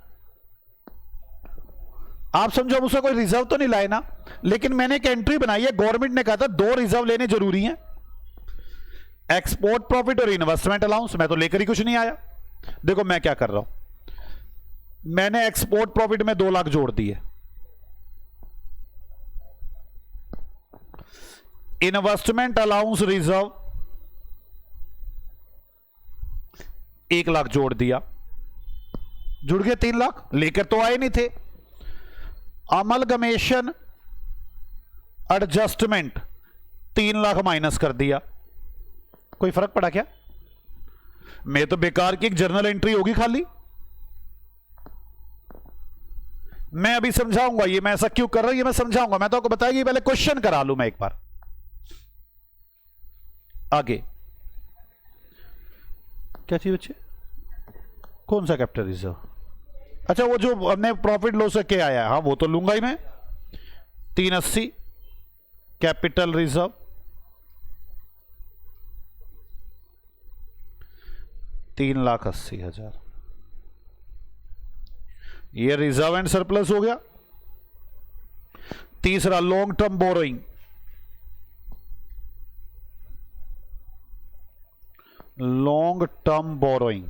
आप समझो, उसका कोई रिजर्व तो नहीं लाए ना, लेकिन मैंने एक एंट्री बनाई है। गवर्नमेंट ने कहा था 2 रिजर्व लेने जरूरी हैं, एक्सपोर्ट प्रॉफिट और इन्वेस्टमेंट अलाउंस। मैं तो लेकर ही कुछ नहीं आया। देखो मैं क्या कर रहा हूं, मैंने एक्सपोर्ट प्रॉफिट में 2 लाख जोड़ दिए, इन्वेस्टमेंट अलाउंस रिजर्व 1 लाख जोड़ दिया, जुड़ गए 3 लाख, लेकर तो आए नहीं थे। अमलगमेशन एडजस्टमेंट 3 लाख माइनस कर दिया, कोई फर्क पड़ा क्या? मैं तो बेकार की एक जर्नल एंट्री होगी खाली। मैं अभी समझाऊंगा ये मैं ऐसा क्यों कर रहा हूं, ये मैं समझाऊंगा। मैं तो आपको बताया, पहले क्वेश्चन करा लूं मैं एक बार। आगे क्या चीज बच्चे? कौन सा कैपिटल रिजर्व? अच्छा, वो जो हमने प्रॉफिट लॉस से क्या आया, हाँ वो तो लूंगा ही मैं। 380 कैपिटल रिजर्व, 3,80,000, ये रिजर्व एंड सरप्लस हो गया। तीसरा long term borrowing, long term borrowing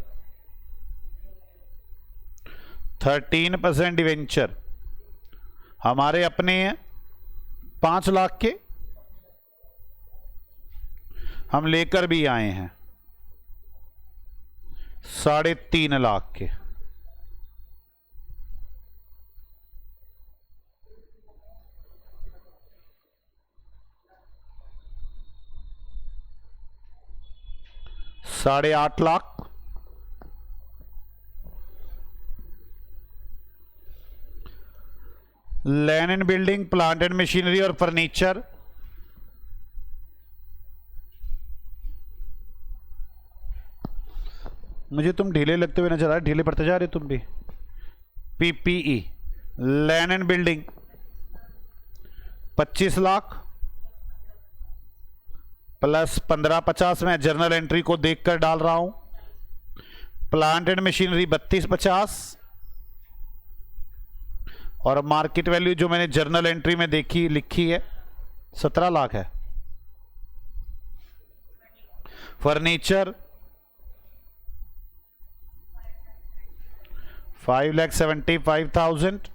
13% debenture हमारे अपने हैं 5 लाख के, हम लेकर भी आए हैं 3.5 लाख के। $8.5 lakh, land and building, plant and machinery और फर्नीचर मुझे तुम ढीले लगते हुए नजर आ रहे, ढीले पड़ते जा रहे तुम भी। PPE land and building 25 lakh plus 15,50 मैं जर्नल एंट्री को देखकर डाल रहा हूं। प्लांट एंड मशीनरी 32,50 और मार्केट वैल्यू जो मैंने जर्नल एंट्री में देखी लिखी है 17 लाख है। फर्नीचर 5,75,000,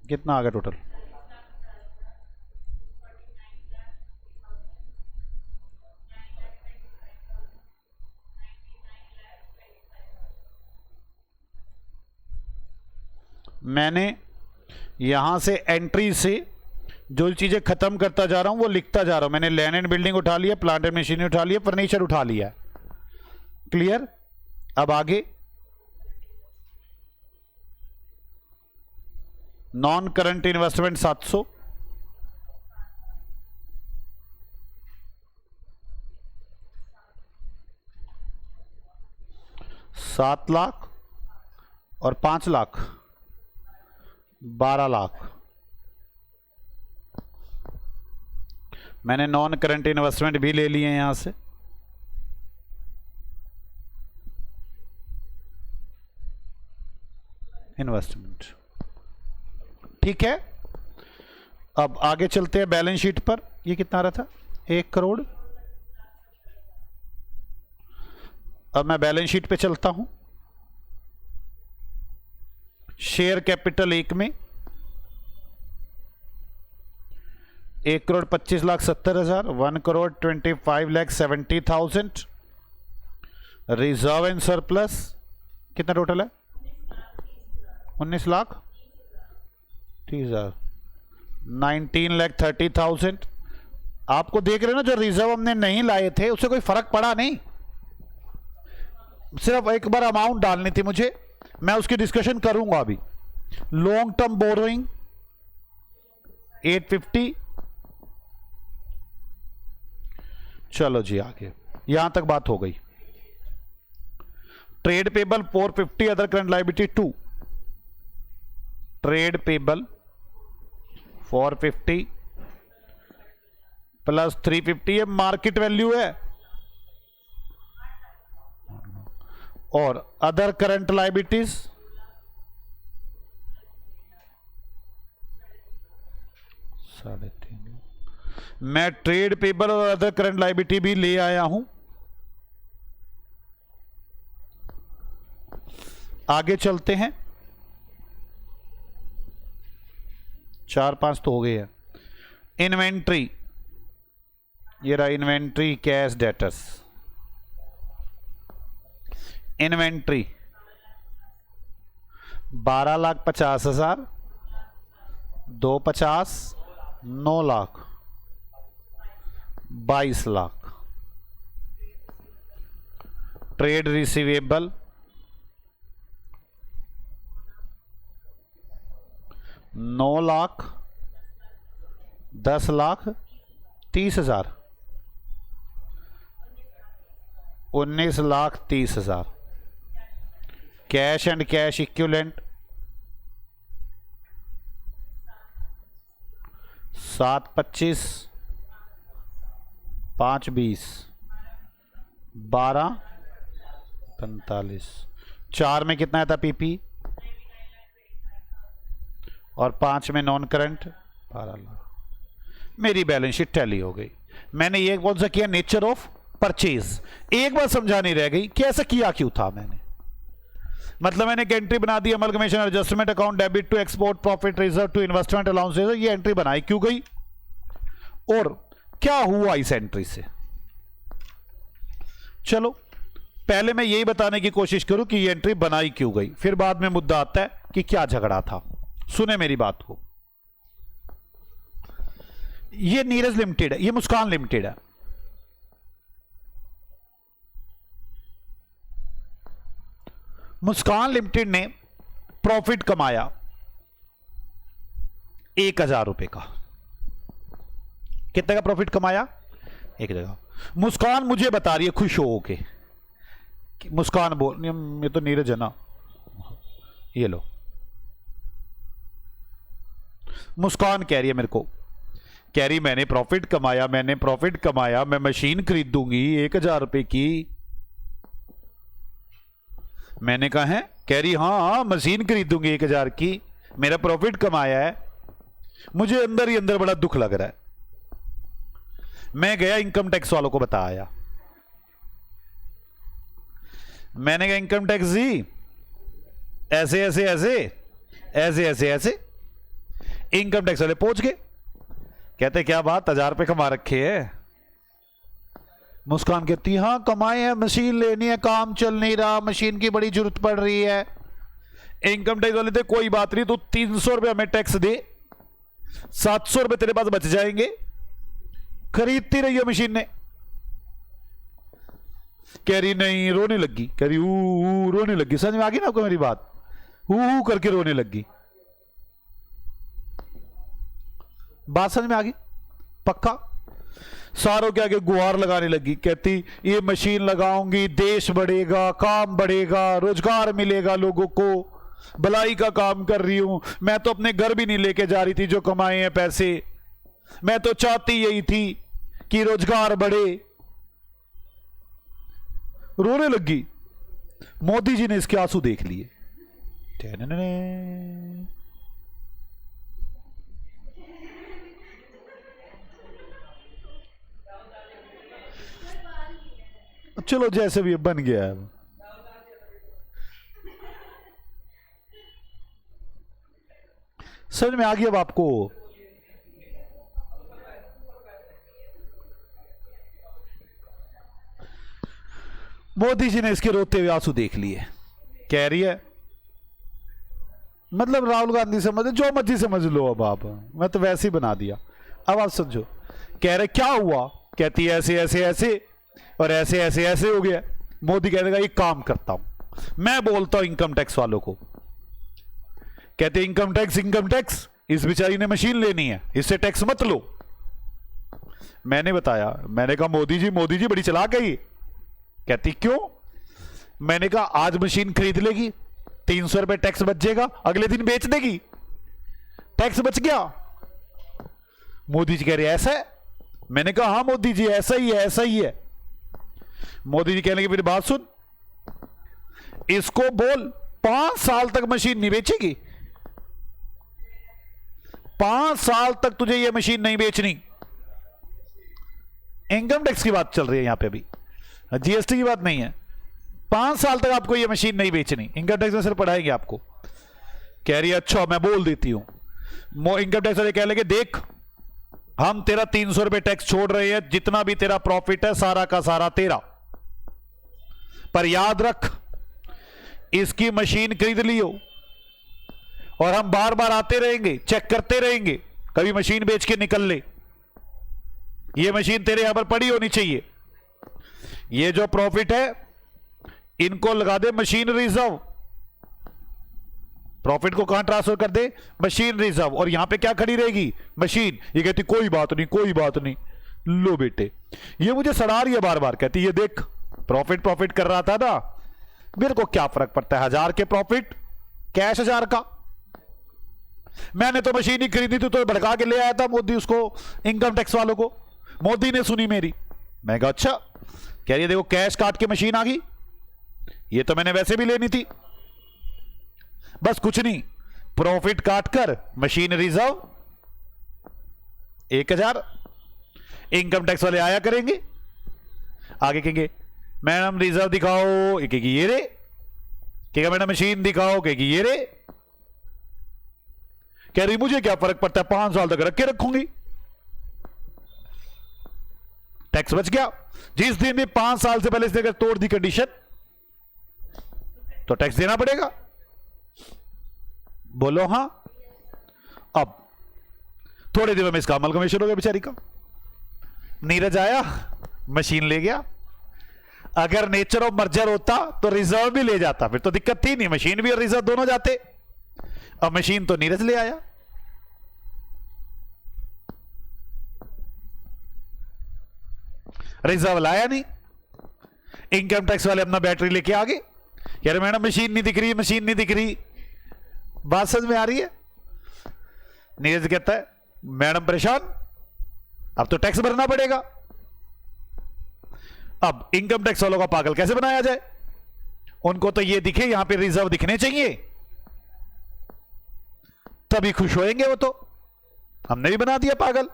कितना आ गया टोटल? मैंने यहां से एंट्री से जो चीजें खत्म करता जा रहा हूं वो लिखता जा रहा हूं। मैंने लैंड एंड बिल्डिंग उठा लिया, प्लांट एंड मशीनरी उठा लिया, फर्नीचर उठा लिया। क्लियर? अब आगे नॉन करंट इन्वेस्टमेंट 700, $7 लाख और 5 लाख 12 लाख। मैंने नॉन करंट इन्वेस्टमेंट भी ले लिए यहां से। इन्वेस्टमेंट ठीक है। अब आगे चलते हैं बैलेंस शीट पर। ये कितना आ रहा था? 1 करोड़ अब मैं बैलेंस शीट पे चलता हूं। शेयर कैपिटल 1 में 1,25,70,000, 1,25,70,000। रिजर्व एंड सरप्लस कितना टोटल है? 19,30,000, 19,30,000। आपको देख रहे हो ना, जो रिजर्व हमने नहीं लाए थे उससे कोई फर्क पड़ा नहीं, सिर्फ एक बार अमाउंट डालनी थी मुझे। मैं उसकी डिस्कशन करूंगा अभी। Long term borrowing 850। चलो जी आगे, यहां तक बात हो गई। Trade payable 450, other current liability 2। Trade payable 450 plus 350, ये मार्केट वैल्यू है। और अदर करंट लायबिलिटीज 3.5। मैं ट्रेड पेबल और अदर करंट लायबिलिटी भी ले आया हूं। आगे चलते हैं। 4-5 तो हो गए हैं। इन्वेंट्री, ये रहा inventory cash debtors. Inventory 12,50,000, 250, 9 lakh, 22 lakh. Trade receivable 9 lakh, 10 lakh, 30,000, 19,30,000। Cash and cash equivalent 7,25, 5,20, 12,45। 4 में कितना था पीपी और 5 में नॉन करंट 12 लाख। मेरी बैलेंस शीट टैली हो गई। मैंने ये कौन सा किया? Nature of purchase. एक बार समझानी रह गई कि ऐसा किया क्यों था मैंने। मतलब मैंने एक एंट्री बना दी, amalgamation adjustment account debit to export profit reserve to investment allowances. ये एंट्री बनाई क्यों गई और क्या हुआ इस एंट्री से? चलो पहले मैं यही बताने की कोशिश करूं कि ये एंट्री बनाई क्यों गई, फिर बाद में मुद्दा आता है कि क्या झगड़ा था। सुने मेरी बात को। ये नीरज लिमिटेड है, ये मुस्कान लिमिटेड है। मुस्कान लिमिटेड ने प्रॉफिट कमाया 1,000 रुपए का। कितने का प्रॉफिट कमाया? 1,000। मुस्कान मुझे बता रही है खुश हो के, मुस्कान बोल, ये तो नीरज है ना, ये लो। मुस्कान कह रही है मेरे को, कह रही मैंने प्रॉफिट कमाया, मैंने प्रॉफिट कमाया, मैं मशीन खरीदूंगी 1,000 रुपए की। मैंने कहा है? कह रही हाँ मशीन खरीदूंगी 1,000 की, मेरा प्रॉफिट कमाया है। मुझे अंदर ही अंदर बड़ा दुख लग रहा है। मैं गया इनकम टैक्स वालों को बताया। मैंने कहा इनकम टैक्स जी ऐसे ऐसे ऐसे ऐसे ऐसे ऐसे। इनकम टैक्स वाले पहुंच गए, कहते क्या बात 1,000 रुपए कमा रखे है? मुस्कान कहती हाँ कमाए हैं, मशीन लेनी है, काम चल नहीं रहा, मशीन की बड़ी जरूरत पड़ रही है। इनकम टैक्स वाले थे कोई बात नहीं, तो 300 रुपये हमें टैक्स दे, 700 रुपये तेरे पास बच जाएंगे। खरीदती रही है मशीन ने। कह रही नहीं, रोने लगी। कह रही रोने लगी। समझ में आ गई ना आपको मेरी बात? करके रोने लगी। बात समझ में आ गई? पक्का? सारों के आगे गुहार लगाने लगी। कहती ये मशीन लगाऊंगी, देश बढ़ेगा, काम बढ़ेगा, रोजगार मिलेगा लोगों को, भलाई का काम कर रही हूं। मैं तो अपने घर भी नहीं लेके जा रही थी जो कमाए हैं पैसे, मैं तो चाहती यही थी कि रोजगार बढ़े। रोने लगी। मोदी जी ने इसके आंसू देख लिए। चलो जैसे भी बन गया है। समझ में आ गया अब आपको? मोदी जी ने इसके रोते हुए आंसू देख लिए। कह रही है मतलब राहुल गांधी समझ जो मर्जी समझ लो, अब आप, मैं तो वैसे ही बना दिया। अब आप समझो, कह रहे क्या हुआ, कहती है ऐसे ऐसे ऐसे और ऐसे ऐसे ऐसे हो गया। मोदी कह देगा एक काम करता हूं, मैं बोलता हूं इनकम टैक्स वालों को। कहते इनकम टैक्स, इस बेचारी ने मशीन लेनी है, इससे टैक्स मत लो। मैंने बताया, मैंने कहा मोदी जी बड़ी चालाक है ये। कहती क्यों? मैंने कहा आज मशीन खरीद लेगी, 300 रुपए टैक्स बच जाएगा, अगले दिन बेच देगी, टैक्स बच गया। मोदी जी कह रहे ऐसा है? मैंने कहा हाँ मोदी जी ऐसा ही है, ऐसा ही है। मोदी जी कहने की मेरी बात सुन, इसको बोल 5 साल तक मशीन नहीं बेचेगी, 5 साल तक तुझे यह मशीन नहीं बेचनी। इनकम टैक्स की बात चल रही है यहां पे, अभी जीएसटी की बात नहीं है। 5 साल तक आपको यह मशीन नहीं बेचनी। इनकम टैक्स में सिर्फ पढ़ाएंगे आपको। कह रही है अच्छा मैं बोल देती हूं। इनकम टैक्स वाले कह लगे देख हम तेरा 300 रुपए टैक्स छोड़ रहे हैं, जितना भी तेरा प्रॉफिट है सारा का सारा तेरा, पर याद रख इसकी मशीन खरीद लियो और हम बार बार आते रहेंगे, चेक करते रहेंगे, कभी मशीन बेच के निकल ले। ये मशीन तेरे यहां पर पड़ी होनी चाहिए। ये जो प्रॉफिट है इनको लगा दे मशीन रिजर्व, प्रॉफिट को कहां ट्रांसफर कर दे? Machine reserve. और यहां पे क्या खड़ी रहेगी? मशीन। ये कहती कोई बात नहीं, कोई बात नहीं। लो बेटे, ये मुझे सड़ा रही है बार बार, कहती ये देख प्रॉफिट कर रहा था ना, मेरे को क्या फर्क पड़ता है, 1000 के प्रॉफिट, कैश 1000 का। मैंने तो मशीन ही खरीदी थी, तो भड़का के ले आया था मोदी उसको, इनकम टैक्स वालों को। मोदी ने सुनी मेरी। मैं कहा अच्छा। कह रही है देखो कैश काट के मशीन आ गई, ये तो मैंने वैसे भी लेनी थी। बस कुछ नहीं, प्रॉफिट काट कर मशीन रिजर्व 1000। इनकम टैक्स वाले आया करेंगे, आगे कहेंगे मैडम रिजर्व दिखाओ, कहेगी ये रे, कहेगा मैडम मशीन दिखाओ, कहेगी ये रे। कह रही मुझे क्या फर्क पड़ता है, 5 साल तक रख के रखूंगी, टैक्स बच गया। जिस दिन भी 5 साल से पहले इसने अगर तोड़ दी कंडीशन तो टैक्स देना पड़ेगा। बोलो हां। अब थोड़े दिनों में इसका अमलकमेशन हो गया बेचारी का। नीरज आया, मशीन ले गया। अगर नेचर ऑफ मर्जर होता तो रिजर्व भी ले जाता, फिर तो दिक्कत थी नहीं, मशीन भी और रिजर्व दोनों जाते। अब मशीन तो नीरज ले आया। रिजर्व लाया नहीं। इनकम टैक्स वाले अपना बैटरी लेके आ गए, यार मैडम मशीन नहीं दिख रही, मशीन नहीं दिख रही। बात समझ में आ रही है? नीरज कहता है मैडम परेशान, अब तो टैक्स भरना पड़ेगा। अब इनकम टैक्स वालों का पागल कैसे बनाया जाए? उनको तो ये दिखे, यहां पे रिजर्व दिखने चाहिए, तभी खुश होएंगे वो। तो हमने भी बना दिया पागल।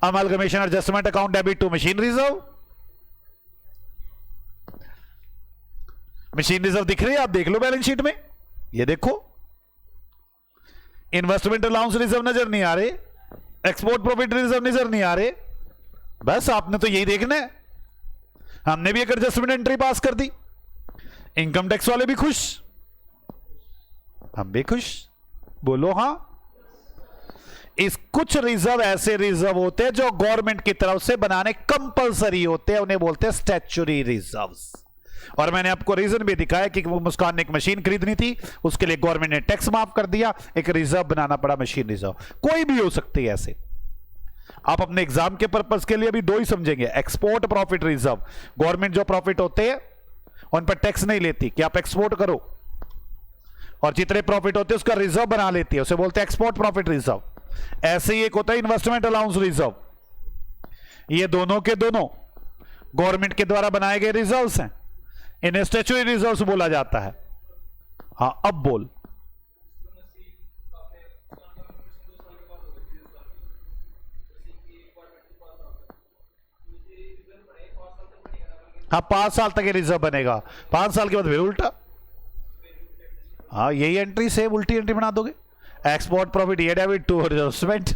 Amalgamation adjustment account debit to machine reserve. Machine reserve दिख रही है, आप देख लो बैलेंस शीट में, ये देखो। इन्वेस्टमेंट अलाउंस रिजर्व नजर नहीं आ रहे, एक्सपोर्ट प्रॉफिट रिजर्व नजर नहीं आ रहे। बस आपने तो यही देखना है। हमने भी एक एडजस्टमेंट एंट्री पास कर दी, इनकम टैक्स वाले भी खुश, हम भी खुश। बोलो हां। इस कुछ रिजर्व ऐसे रिजर्व होते हैं जो गवर्नमेंट की तरफ से बनाने कंपलसरी होते हैं, उन्हें बोलते हैं स्टैच्यूटरी रिजर्व्स। और मैंने आपको रीजन भी दिखाया कि मुस्कान ने एक मशीन खरीदनी थी, उसके लिए गवर्नमेंट ने टैक्स माफ कर दिया, एक रिजर्व बनाना पड़ा, मशीन रिजर्व। कोई भी हो सकती है ऐसे। आप अपने एग्जाम के पर्पस के लिए भी दो ही समझेंगे, एक्सपोर्ट प्रॉफिट रिजर्व। गवर्नमेंट जो प्रॉफिट होते हैं उन पर टैक्स नहीं लेती कि आप एक्सपोर्ट करो, और जितने प्रॉफिट होते हैं उसका रिजर्व बना लेती है, उसे बोलते हैं एक्सपोर्ट प्रॉफिट रिजर्व। ऐसे ही एक होता है इन्वेस्टमेंट अलाउंस रिजर्व। ये दोनों के दोनों गवर्नमेंट के द्वारा बनाए गए रिजर्व्स हैं, इन्हें स्टैच्यूटरी रिजर्व्स बोला जाता है। हाँ अब बोल। हाँ 5 साल तक ये रिजर्व बनेगा, 5 साल के बाद फिर उल्टा। हाँ यही एंट्री सेम उल्टी एंट्री बना दोगे। एक्सपोर्ट प्रॉफिट ये डेबिट टू एडजस्टमेंट,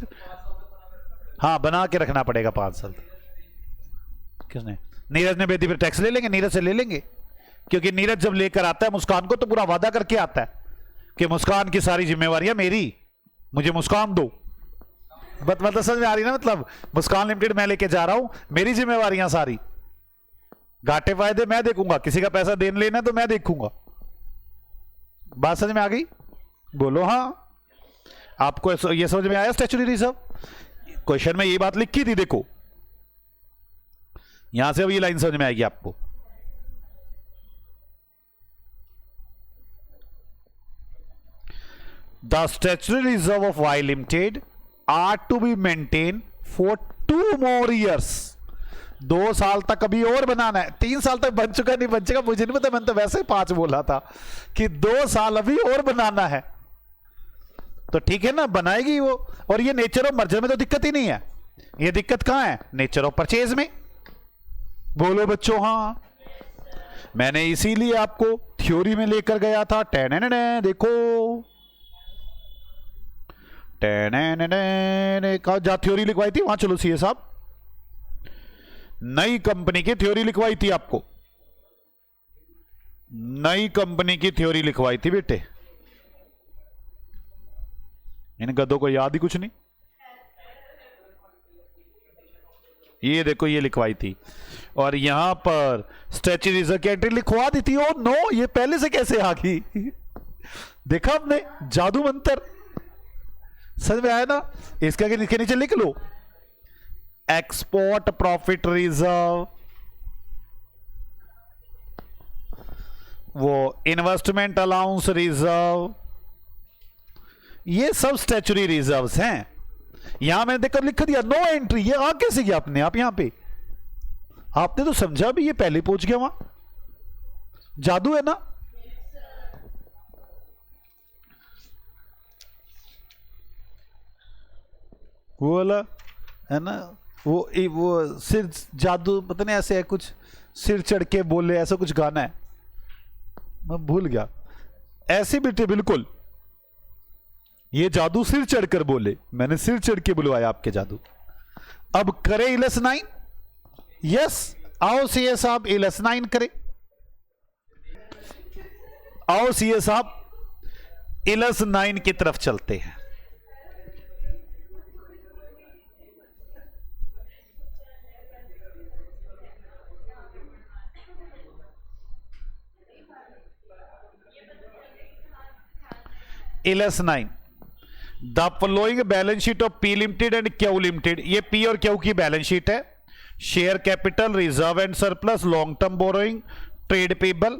हाँ बना के रखना पड़ेगा 5 साल। किसने? नीरज ने बेटी, फिर टैक्स ले लेंगे, नीरज से ले लेंगे, क्योंकि नीरज जब लेकर आता है मुस्कान को तो पूरा वादा करके आता है कि मुस्कान की सारी जिम्मेवारियां मेरी, मुझे मुस्कान दो। मतलब समझ में आ रही ना, मतलब मुस्कान लिमिटेड मैं लेके जा रहा हूं, मेरी जिम्मेवारियां सारी, घाटे फायदे मैं देखूंगा, किसी का पैसा देने लेना तो मैं देखूंगा। बात समझ में आ गई? बोलो हाँ। आपको ये समझ में आया स्टैच्यूटरी रिजर्व? क्वेश्चन में ये बात लिखी थी, देखो यहां से अब ये लाइन समझ में आएगी आपको। The statutory reserve of Y limited are to be maintain for 2 more years। 2 साल तक अभी और बनाना है, 3 साल तक बन चुका नहीं बन चुका मुझे नहीं पता, मैंने तो वैसे 5 बोला था कि 2 साल अभी और बनाना है, तो ठीक है ना, बनाएगी वो। और ये नेचर ऑफ मर्जर में तो दिक्कत ही नहीं है, ये दिक्कत कहां है? नेचर ऑफ परचेज में। बोलो बच्चों हाँ। मैंने इसीलिए आपको थ्योरी में लेकर गया था। देखो जहां थ्योरी लिखवाई थी वहां चलो सीए साहब, नई कंपनी की थ्योरी लिखवाई थी आपको, नई कंपनी की थ्योरी लिखवाई थी बेटे। इन गधों को याद ही कुछ नहीं। ये देखो ये लिखवाई थी, और यहां पर स्टैच्यूटरी रिजर्व की एंट्री लिखवा दी थी। ओ नो, ये पहले से कैसे आ गई? देखा आपने जादू मंत्र? समझ में आया ना? इसके आगे इसके नीचे लिख लो एक्सपोर्ट प्रॉफिट रिजर्व, वो इन्वेस्टमेंट अलाउंस रिजर्व, ये सब स्टैच्यूटरी रिजर्व्स हैं। यहां मैंने देखकर लिख दिया नो एंट्री, ये आ कैसे गया अपने आप? यहां पे आपने तो समझा भी, ये पहले पहुंच गया वहां। जादू है ना? वो वाला है ना, वो सिर जादू पता नहीं ऐसे है कुछ, सिर चढ़ के बोले ऐसा कुछ गाना है, मैं भूल गया। ऐसे बेटे बिल्कुल, ये जादू सिर चढ़कर बोले, मैंने सिर चढ़ के बुलवाया आपके जादू। अब करे इलस 9? यस, आओ सीए साहब इलस 9 करे, आओ सीए साहब इलस 9 की तरफ चलते हैं। Ilus 9, the following balance sheet of P limited and Q limited. ये पी और क्यू की बैलेंस शीट है। Share capital, reserve and surplus, long term borrowing, trade payable,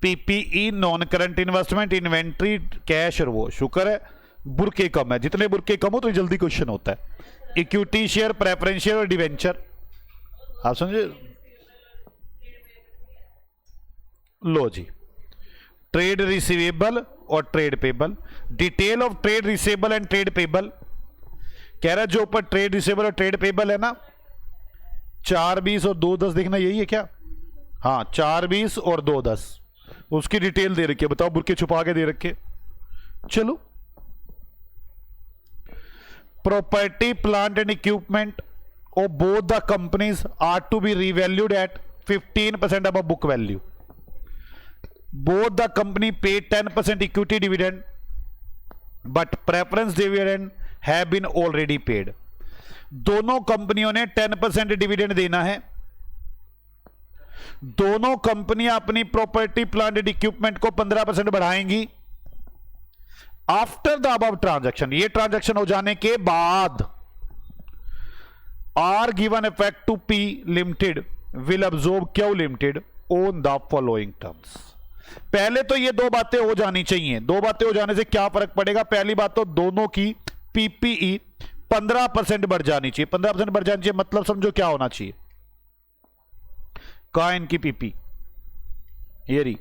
PPE, non current investment, inventory, cash, और वो शुक्र है बुरके कम है, जितने बुरके कम हो तो जल्दी क्वेश्चन होता है। इक्विटी शेयर, प्रेफरेंस शेयर और डिवेंचर, आप समझे? लो जी, ट्रेड रिसीवेबल और trade payable, detail of trade receivable and trade payable. कह रहा है जो ऊपर ट्रेड रिसीवेबल और ट्रेड पेबल है ना, 420 और 210 देखना, यही है क्या? हाँ 420 और 210, उसकी डिटेल दे रखी है। बताओ, बुरके छुपा के दे रखे। चलो, property, plant and equipment of both the companies are to be revalued at 15% above book value. Both the company paid 10% equity dividend, but preference dividend have been already paid. दोनों कंपनियों ने 10% डिविडेंड देना है। दोनों कंपनियां अपनी प्रॉपर्टी, प्लांट एंड इक्विपमेंट को 15% बढ़ाएंगी आफ्टर द अबव ट्रांजैक्शन। ये ट्रांजैक्शन हो जाने के बाद are given effect to P limited will absorb Q limited on the following terms. पहले तो ये दो बातें हो जानी चाहिए। दो बातें हो जाने से क्या फर्क पड़ेगा? पहली बात तो दोनों की पीपीई 15% बढ़ जानी चाहिए। 15% बढ़ जानी चाहिए मतलब समझो क्या होना चाहिए? कहां इनकी पीपी? ये रही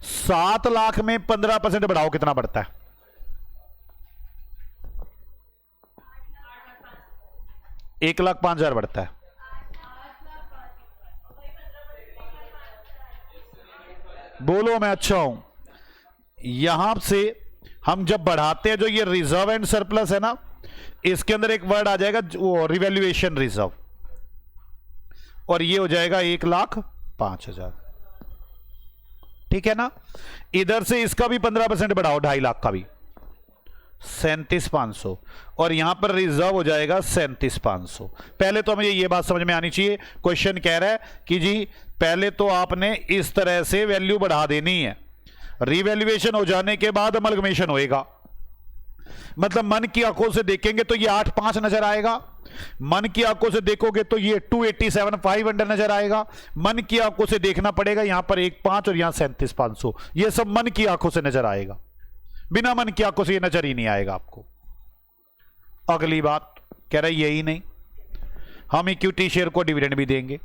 7 लाख में 15% बढ़ाओ कितना बढ़ता है? 1,05,000 बढ़ता है। बोलो मैं अच्छा हूं। यहां से हम जब बढ़ाते हैं, जो ये रिजर्व एंड सरप्लस है ना, इसके अंदर एक वर्ड आ जाएगा वो रिवैल्यूएशन रिजर्व, और ये हो जाएगा 1,05,000। ठीक है ना। इधर से इसका भी 15% बढ़ाओ, 2.5 लाख का भी 37,500, और यहां पर रिजर्व हो जाएगा 37,500। पहले तो मुझे ये बात समझ में आनी चाहिए, क्वेश्चन कह रहा है कि जी पहले तो आपने इस तरह से वैल्यू बढ़ा देनी है, रिवैल्यूएशन हो जाने के बाद अमलगमेशन होएगा। मतलब मन की आंखों से देखेंगे तो ये 8,500 नजर आएगा, मन की आंखों से देखोगे तो ये 287,500 नजर आएगा, मन की आंखों से देखना पड़ेगा यहां पर 1,500 और यहां 37,500, ये सब मन की आंखों से नजर आएगा, बिना मन की आंखों से ये नजर ही नहीं आएगा आपको। अगली बात कह रहा है यही नहीं, हम इक्विटी शेयर को डिविडेंड भी देंगे।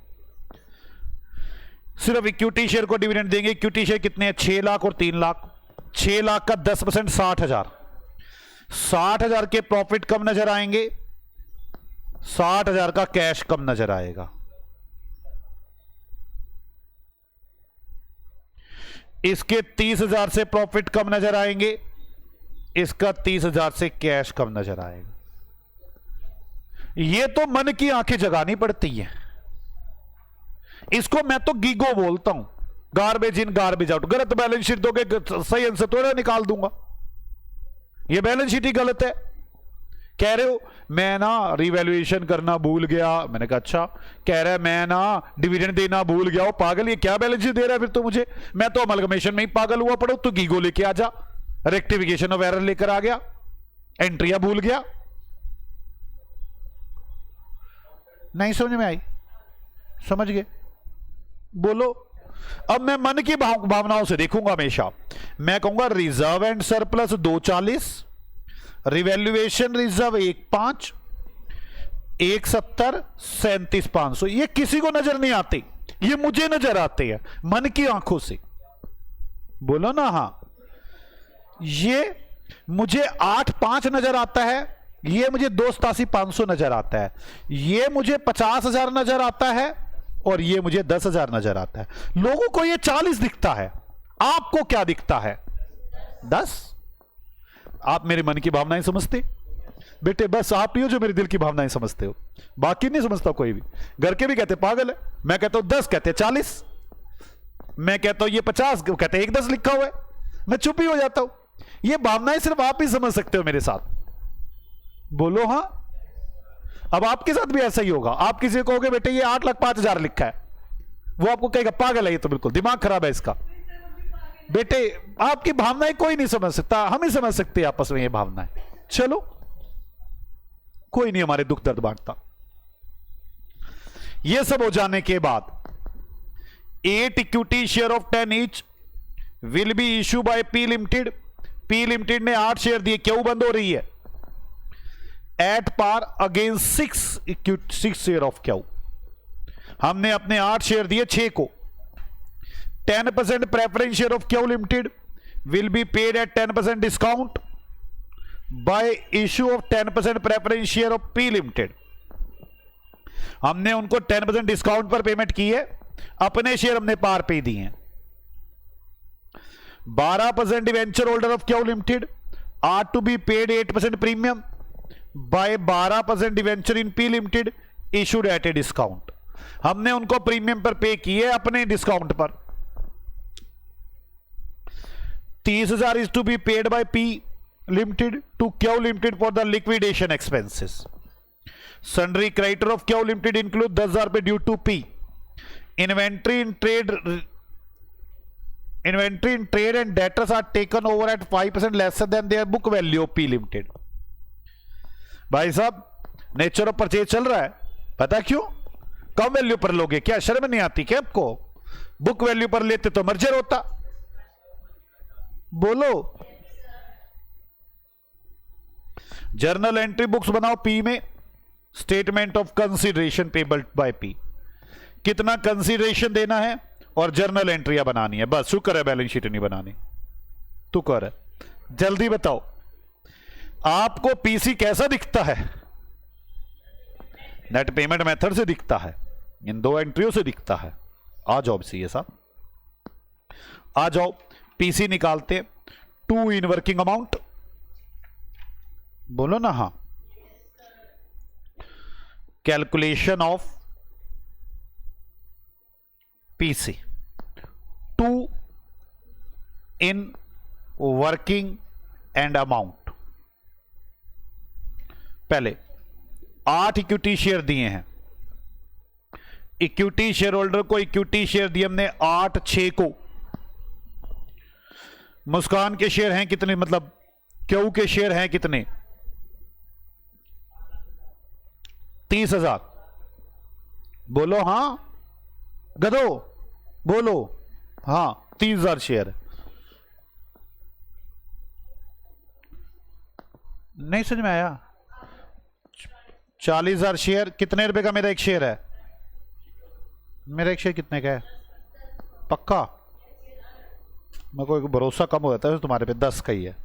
सिर्फ इक्विटी शेयर को डिविडेंड देंगे। इक्विटी शेयर कितने हैं? 6 लाख और 3 लाख। 6 लाख का 10% 60,000। 60,000 के प्रॉफिट कम नजर आएंगे, 60,000 का कैश कम नजर आएगा। इसके 30,000 से प्रॉफिट कम नजर आएंगे, इसका 30,000 से कैश कम नजर आएगा। ये तो मन की आंखें जगानी पड़ती है। इसको मैं तो गीगो बोलता हूं, गार्बेज इन गार्बेज आउट। गलत बैलेंस शीट दोगे, सही आंसर थोड़ा निकाल दूंगा। ये बैलेंस शीट ही गलत है। कह रहे हो मैं ना रिवैल्यूएशन करना भूल गया, मैंने कहा अच्छा। कह रहा है मैं ना डिविडेंड देना भूल गया। वो पागल, ये क्या बैलेंस शीट दे रहा है फिर तो मुझे? मैं तो अमलगमेशन में ही पागल हुआ पड़ो। तो गीगो लेके आ जा, रेक्टिफिकेशन ऑफ एरर लेकर आ गया, एंट्रियां भूल गया। नहीं समझ में आई? समझ गए? बोलो। अब मैं मन की भावनाओं से देखूंगा हमेशा। मैं कहूंगा reserve and surplus 240, revaluation reserve 1,500, 1,70, 37,500। ये किसी को नजर नहीं आते, ये मुझे नजर आते हैं मन की आंखों से। बोलो ना हाँ। ये मुझे 8,500 नजर आता है, ये मुझे 2,87,500 नजर आता है, ये मुझे 50,000 नजर आता है, और ये मुझे 10,000 नजर आता है। लोगों को ये 40 दिखता है, आपको क्या दिखता है? 10। आप मेरे मन की भावनाएं समझते बेटे, बस आप ही हो जो मेरे दिल की भावनाएं समझते हो, बाकी नहीं समझता कोई भी। घर के भी कहते पागल है, मैं कहता हूं 10, कहते 40, मैं कहता हूं ये 50, कहते 1,10 लिखा हुआ है, मैं चुप ही हो जाता हूं। ये भावनाएं सिर्फ आप ही समझ सकते हो मेरे साथ। बोलो हाँ। अब आपके साथ भी ऐसा ही होगा। आप किसी को कहोगे बेटे ये 8,05,000 लिखा है, वो आपको कहेगा पागल है, ये तो बिल्कुल दिमाग खराब है इसका। बेटे आपकी भावनाएं कोई नहीं समझ सकता, हम ही समझ सकते हैं आपस में ये भावनाएं। चलो कोई नहीं हमारे दुख दर्द बांटता। ये सब हो जाने के बाद 8 equity share of 10 each will be issue by P limited. P limited ने 8 शेयर दिए, क्यों बंद हो रही है? At par against 6 share of Q. हमने अपने 8 शेयर दिए 6 को। 10% preference share of Q limited will be paid at 10% discount by issue of 10% preference share of P limited. हमने उनको 10% डिस्काउंट पर पेमेंट की है, अपने शेयर हमने पार पे दिए हैं। 12% debenture holder of Q limited are to be paid 8% premium by 12% debenture in P limited issued at a discount. हमने उनको प्रीमियम पर पे किए अपने डिस्काउंट पर। 30,000 is to be paid by P limited to Q limited for the liquidation expenses. Sundry creditor of Q limited include 10,000 रुपए due to P. Inventory in trade and debtors are taken over at 5% lesser than their book value of P limited. भाई साहब nature of purchase चल रहा है, पता क्यों? कम value पर लोगे क्या? शर्म नहीं आती क्या आपको? बुक वैल्यू पर लेते तो मर्जर होता। बोलो। जर्नल एंट्री बुक्स बनाओ पी में। Statement of consideration payable by P, कितना कंसीडरेशन देना है और जर्नल एंट्रियां बनानी है, बस। शुक्र है बैलेंस शीट नहीं बनानी, तू कर। जल्दी बताओ आपको पीसी कैसा दिखता है? नेट पेमेंट मेथड से दिखता है, इन 2 एंट्रियों से दिखता है। आ जाओ सीए साहब। आ जाओ पीसी निकालते। 2 इन वर्किंग अमाउंट, बोलो ना हाँ। Calculation of PC, 2 in working and amount. पहले 8 इक्विटी शेयर दिए हैं। इक्विटी शेयर होल्डर को इक्विटी शेयर दिए हमने 8/6 को। मुस्कान के शेयर हैं कितने, मतलब क्यू के शेयर हैं कितने? 30,000। बोलो हाँ गधो, बोलो हाँ 30,000 शेयर। नहीं समझ में आया? 40,000 शेयर। कितने रुपए का मेरा एक शेयर है? मेरा एक शेयर कितने का है पक्का? मेरे को एक भरोसा कम हो जाता है तुम्हारे पे, 10 का ही है।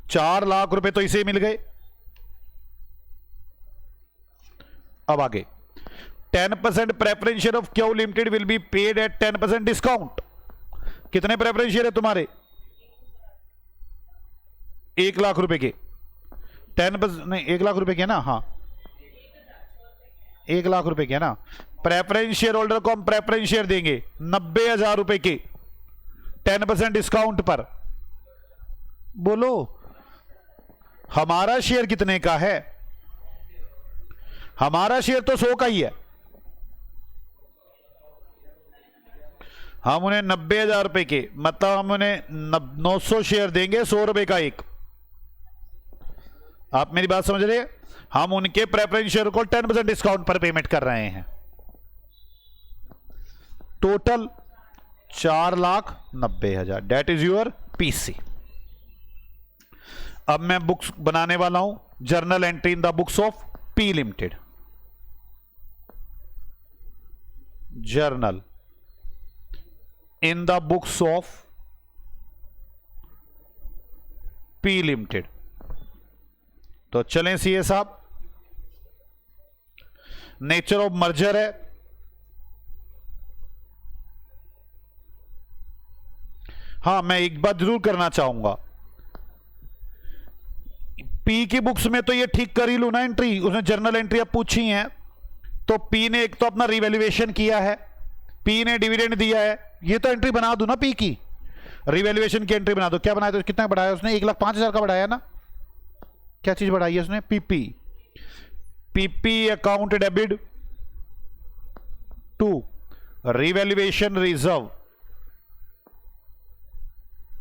4 लाख रुपए तो इसे मिल गए। अब आगे 10% preference share of Q limited will be paid at 10% discount. कितने प्रेफरेंस शेयर है तुम्हारे? 1 लाख रुपए के। 10% नहीं, 1 लाख रुपए के ना, हाँ 1 लाख रुपए के ना। प्रेफरेंस शेयर होल्डर को हम प्रेफरेंस शेयर देंगे 90,000 रुपए के 10% डिस्काउंट पर। बोलो हमारा शेयर कितने का है? हमारा शेयर तो 100 का ही है। हम उन्हें 90,000 रुपए के, मतलब हम उन्हें 900 शेयर देंगे 100 रुपए का एक। आप मेरी बात समझ रहे हैं? हम उनके प्रेफरेंस शेयर को 10% डिस्काउंट पर पेमेंट कर रहे हैं। Total 4,90,000, that is your PC. अब मैं बुक्स बनाने वाला हूं, journal entry in the books of P limited. Journal in the books of P limited. तो चलें सीए साहब। नेचर ऑफ मर्जर है, हाँ मैं एक बात जरूर करना चाहूंगा, पी की बुक्स में तो ये ठीक कर ही लू ना एंट्री। उसने जर्नल एंट्री अब पूछी है, तो पी ने एक तो अपना रिवैल्यूएशन किया है, पी ने डिविडेंड दिया है, ये तो एंट्री बना दू ना पी की। रिवैल्यूएशन की एंट्री बना दो। क्या बनाया? तो कितना बढ़ाया उसने? 1,05,000 का बढ़ाया ना। क्या चीज बढ़ाई है उसने? PP. PP account debit to revaluation reserve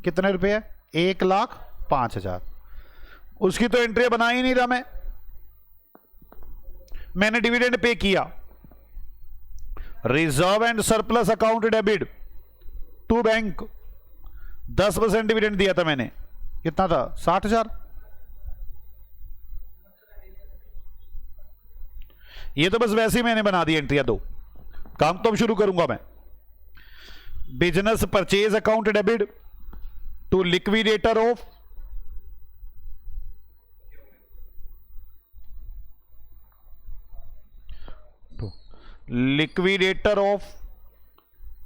कितने रुपए है? 1,05,000। उसकी तो एंट्री बना ही नहीं रहा मैंने डिविडेंड पे किया। Reserve and surplus account debit to bank, 10% dividend दिया था मैंने। कितना था? 60,000। ये तो बस वैसे ही मैंने बना दी एंट्रियां दो। काम तो अब शुरू करूंगा मैं। Business purchase account debit to liquidator of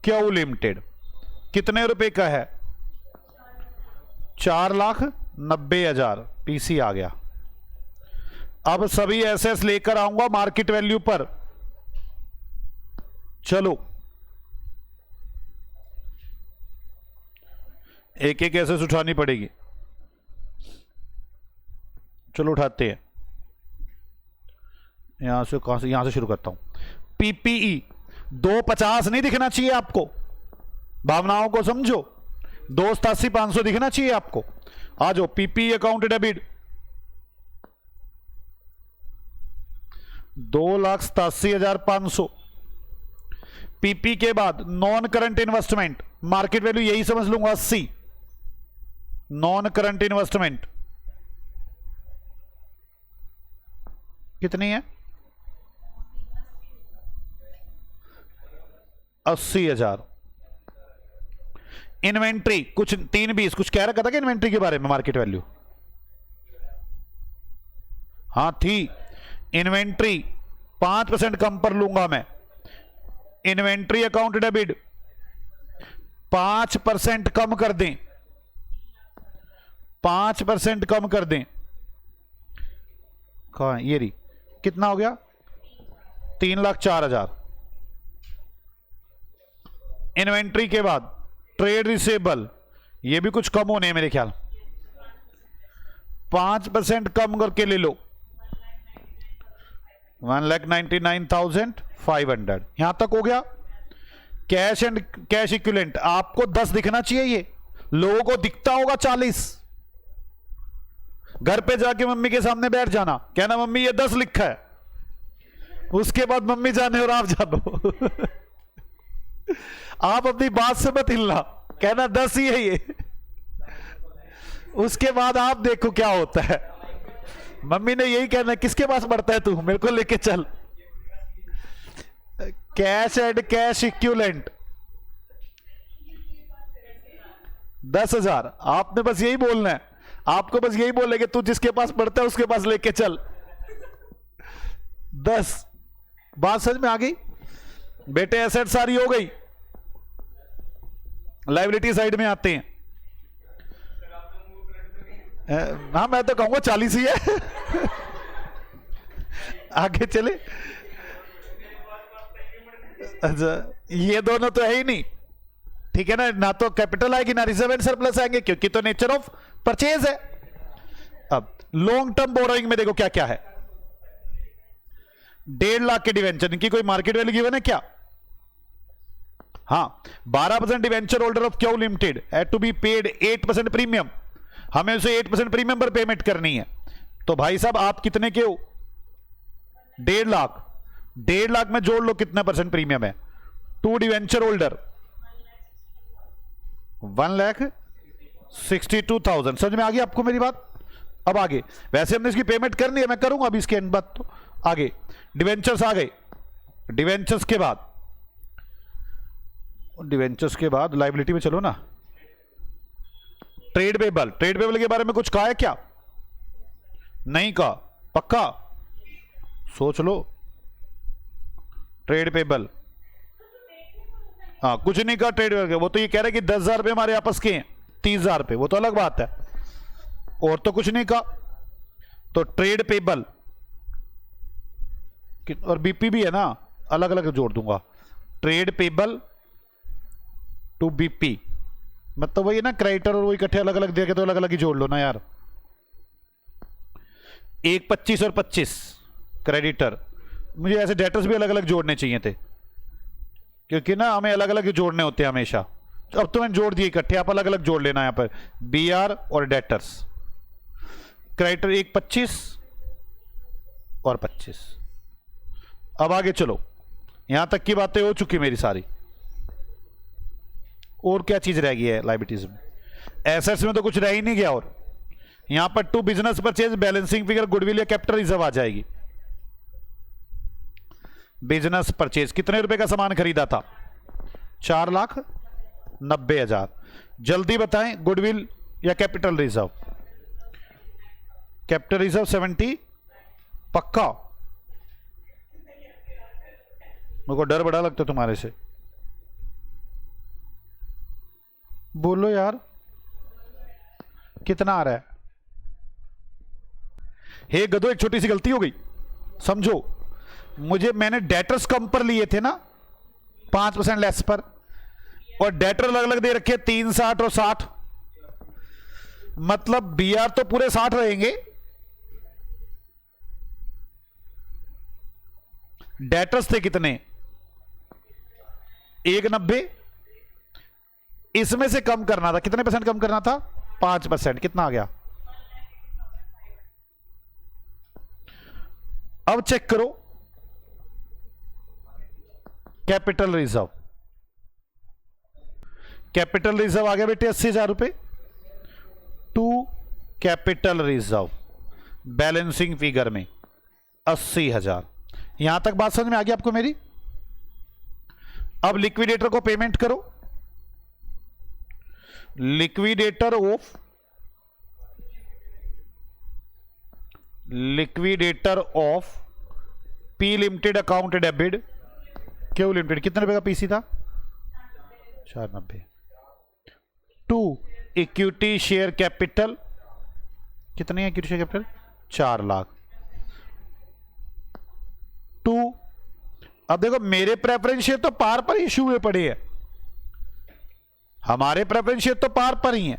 Q limited. कितने रुपए का है? 4,90,000 पीसी आ गया। अब सभी एसेट्स लेकर आऊंगा मार्केट वैल्यू पर। चलो एक एक एसेट्स उठानी पड़ेगी। चलो उठाते हैं। यहां से कहां से? यहां से शुरू करता हूं। पीपीई 250 नहीं दिखना चाहिए आपको, भावनाओं को समझो। 287,500 दिखना चाहिए आपको। आ जाओ पीपीई अकाउंट डेबिट 2,87,500। पीपी के बाद non current investment, market value यही समझ लूंगा 80। नॉन करंट इन्वेस्टमेंट कितनी है? 80,000। इन्वेंट्री कुछ 320 कुछ कह रखा था कि इन्वेंट्री के बारे में मार्केट वैल्यू? हाँ थी। इन्वेंट्री 5% कम पर लूंगा मैं। इन्वेंट्री अकाउंट डेबिट 5% कम कर दें, 5% कम कर दें, कहां है? ये रही, कितना हो गया? 3,04,000। इन्वेंट्री के बाद ट्रेड रिसेबल, ये भी कुछ कम होने हैं मेरे ख्याल, 5% कम करके ले लो, 1,99,500। यहां तक हो गया। कैश एंड कैश इक्विवेलेंट, आपको 10 दिखना चाहिए, ये लोगों को दिखता होगा 40। घर पे जाके मम्मी के सामने बैठ जाना, कहना मम्मी ये 10 लिखा है, उसके बाद मम्मी जाने और आप जानो आप अपनी बात से मत हिलना, कहना 10 ही है ये, उसके बाद आप देखो क्या होता है। मम्मी ने यही कहना, किसके पास पढ़ता है तू, मेरे को लेके चल। Cash and cash equivalent 10,000। आपने बस यही बोलना है, आपको बस यही बोले कि तू जिसके पास पढ़ता है उसके पास लेके चल। 10। बात समझ में आ गई बेटे? एसेट सारी हो गई, लायबिलिटी साइड में आते हैं। हाँ मैं तो कहूंगा 40 ही है आगे चले। अच्छा, ये दोनों तो है ही नहीं, ठीक है ना, ना तो कैपिटल आएगी ना रिजर्व एंड सरप्लस आएंगे, क्योंकि तो नेचर ऑफ परचेज है। अब लॉन्ग टर्म बोरोइंग में देखो क्या क्या है। 1.5 लाख के डिवेंचर, इनकी कोई मार्केट वैल्यू गिवन है क्या? हाँ, 12% debenture holder of Q limited had to be paid 8% premium, हमें उसे 8% प्रीमियम पर पेमेंट करनी है। तो भाई साहब आप कितने के हो? 1.5 लाख। 1.5 लाख में जोड़ लो कितना परसेंट प्रीमियम है। 2 डिवेंचर होल्डर 1,62,000। समझ में आ गई आपको मेरी बात? अब आगे, वैसे हमने इसकी पेमेंट करनी है, मैं करूंगा अभी इसके बाद। तो आगे डिवेंचर्स आ गए। डिवेंचर्स के बाद लायबिलिटी में चलो ना। ट्रेड पेबल, ट्रेड पेबल के बारे में कुछ कहा है क्या? नहीं कहा, पक्का? सोच लो। ट्रेड पेबल, हाँ कुछ नहीं कहा ट्रेड पेबल। वो तो ये कह रहे कि 10,000 रुपए हमारे आपस के हैं, 30,000 रुपए, वो तो अलग बात है, और तो कुछ नहीं कहा। तो ट्रेड पेबल और बीपी भी है ना, अलग अलग जोड़ दूंगा। ट्रेड पेबल टू बीपी, मतलब वही ना, क्रेडिटर और वो इकट्ठे अलग अलग दे के, तो अलग अलग ही जोड़ लो ना यार। 1,25 और 25 क्रेडिटर, मुझे ऐसे डेटर्स भी अलग अलग जोड़ने चाहिए थे, क्योंकि ना हमें अलग अलग जोड़ने होते हैं हमेशा। अब तो मैंने जोड़ दिए इकट्ठे, आप अलग अलग जोड़ लेना। यहां पर बीआर और डेटर्स। क्रेडिटर 1,25 और 25। अब आगे चलो, यहां तक की बातें हो चुकी मेरी सारी। और क्या चीज रह गई है लायबिलिटीज में? एसेट्स में तो कुछ रह ही नहीं गया। और यहां पर 2 business purchase, balancing figure, goodwill या कैपिटल रिजर्व आ जाएगी। बिजनेस परचेज, कितने रुपए का सामान खरीदा था? 4,90,000। जल्दी बताएं, गुडविल या कैपिटल रिजर्व? कैपिटल रिजर्व 70, पक्का? मेरे को डर बड़ा लगता है तुम्हारे से, बोलो यार कितना आ रहा है? हे गधो, एक छोटी सी गलती हो गई, समझो। मैंने डेटर्स कम पर लिए थे ना, 5% लेस पर, और डेटर अलग अलग दे रखे 3, 60 और 60, मतलब बीआर तो पूरे 60 रहेंगे, डेटर्स थे कितने? 1,90। इसमें से कम करना था, कितने परसेंट कम करना था? 5%। कितना आ गया? अब चेक करो कैपिटल रिजर्व। कैपिटल रिजर्व आ गया बेटे 80,000 रुपए। To capital reserve balancing figure में 80,000। यहां तक बात समझ में आ गई आपको मेरी? अब लिक्विडेटर को पेमेंट करो। Liquidator of P limited account debit Q limited, कितने रुपए का पीसी था? 490। इक्विटी शेयर कैपिटल कितनी है? Equity share capital 4 lakh. 2, अब देखो मेरे प्रेफरेंस शेयर तो पार पर इशू हुए पड़े हैं, हमारे प्रेफरेंस शेयर तो पार पर ही है,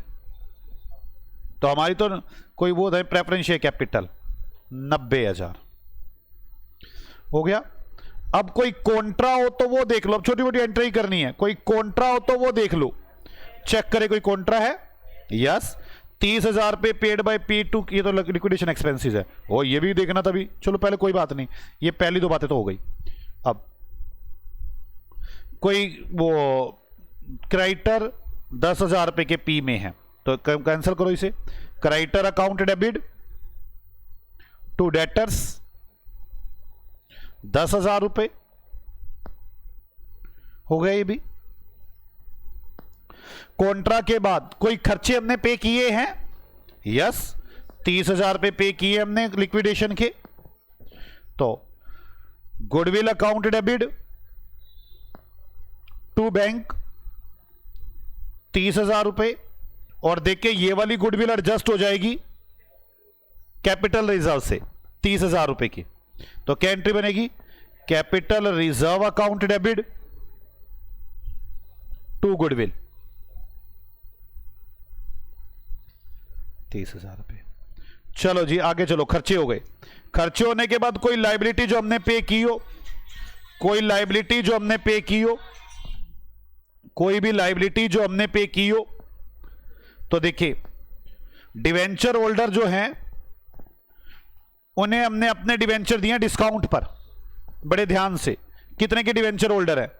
तो हमारी तो कोई वो है प्रेफरेंस शेयर कैपिटल 90,000 हो गया। अब कोई कॉन्ट्रा हो तो वो देख लो, अब छोटी मोटी एंट्री करनी है, कोई कॉन्ट्रा हो तो वो देख लो, चेक करे कोई कॉन्ट्रा है। यस, 30,000 पे पेड बाय P2, ये तो लिक्विडेशन एक्सपेंसेस है, ओ ये भी देखना तभी, चलो पहले कोई बात नहीं, ये पहली 2 बातें तो हो गई। अब कोई वो क्राइटर 10,000 रुपए के P में है तो कैंसिल करो इसे। क्राइटर अकाउंट डेबिट टू डेटर्स 10,000 रुपए हो गया ये भी। कॉन्ट्रा के बाद कोई खर्चे हमने पे किए हैं, यस 30,000 रुपए पे किए हमने लिक्विडेशन के, तो goodwill account debit to bank 30,000 रुपए, और देखिए ये वाली गुडविल एडजस्ट हो जाएगी कैपिटल रिजर्व से 30,000 रुपए की, तो क्या एंट्री बनेगी? Capital reserve account debit to goodwill 30,000 रुपए। चलो जी आगे चलो, खर्चे हो गए। खर्चे होने के बाद कोई लाइबिलिटी जो हमने पे की हो, कोई लाइबिलिटी जो हमने पे की हो, कोई भी लाइबिलिटी जो हमने पे की हो, तो देखिए डिवेंचर होल्डर जो हैं उन्हें हमने अपने डिवेंचर दिए डिस्काउंट पर, बड़े ध्यान से। कितने के डिवेंचर होल्डर है?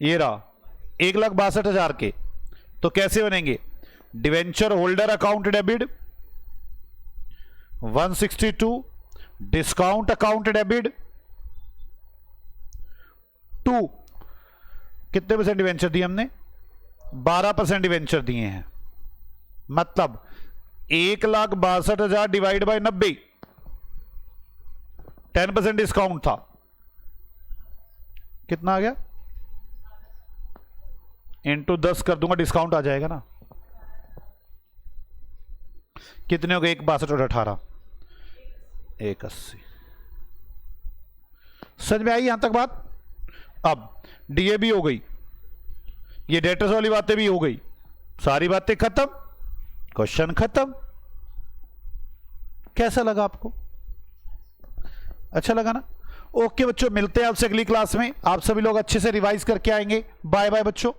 ये रहा 1,62,000 के, तो कैसे बनेंगे? Debenture holder account debit 162, discount account debit 2, कितने परसेंट डिवेंचर दिए हमने? 12% डिवेंचर दिए हैं, मतलब 1,62,000 डिवाइड बाय 90, 10% डिस्काउंट था, कितना आ गया? इंटू 10 कर दूंगा, डिस्काउंट आ जाएगा ना। कितने हो गए? 1,62 और 18, 1,80। समझ में आई यहां तक बात? अब डीए भी हो गई, ये डेटर्स वाली बातें भी हो गई, सारी बातें खत्म, क्वेश्चन खत्म। कैसा लगा आपको? अच्छा लगा ना? ओके बच्चों, मिलते हैं आपसे अगली क्लास में। आप सभी लोग अच्छे से रिवाइज करके आएंगे। बाय बाय बच्चों।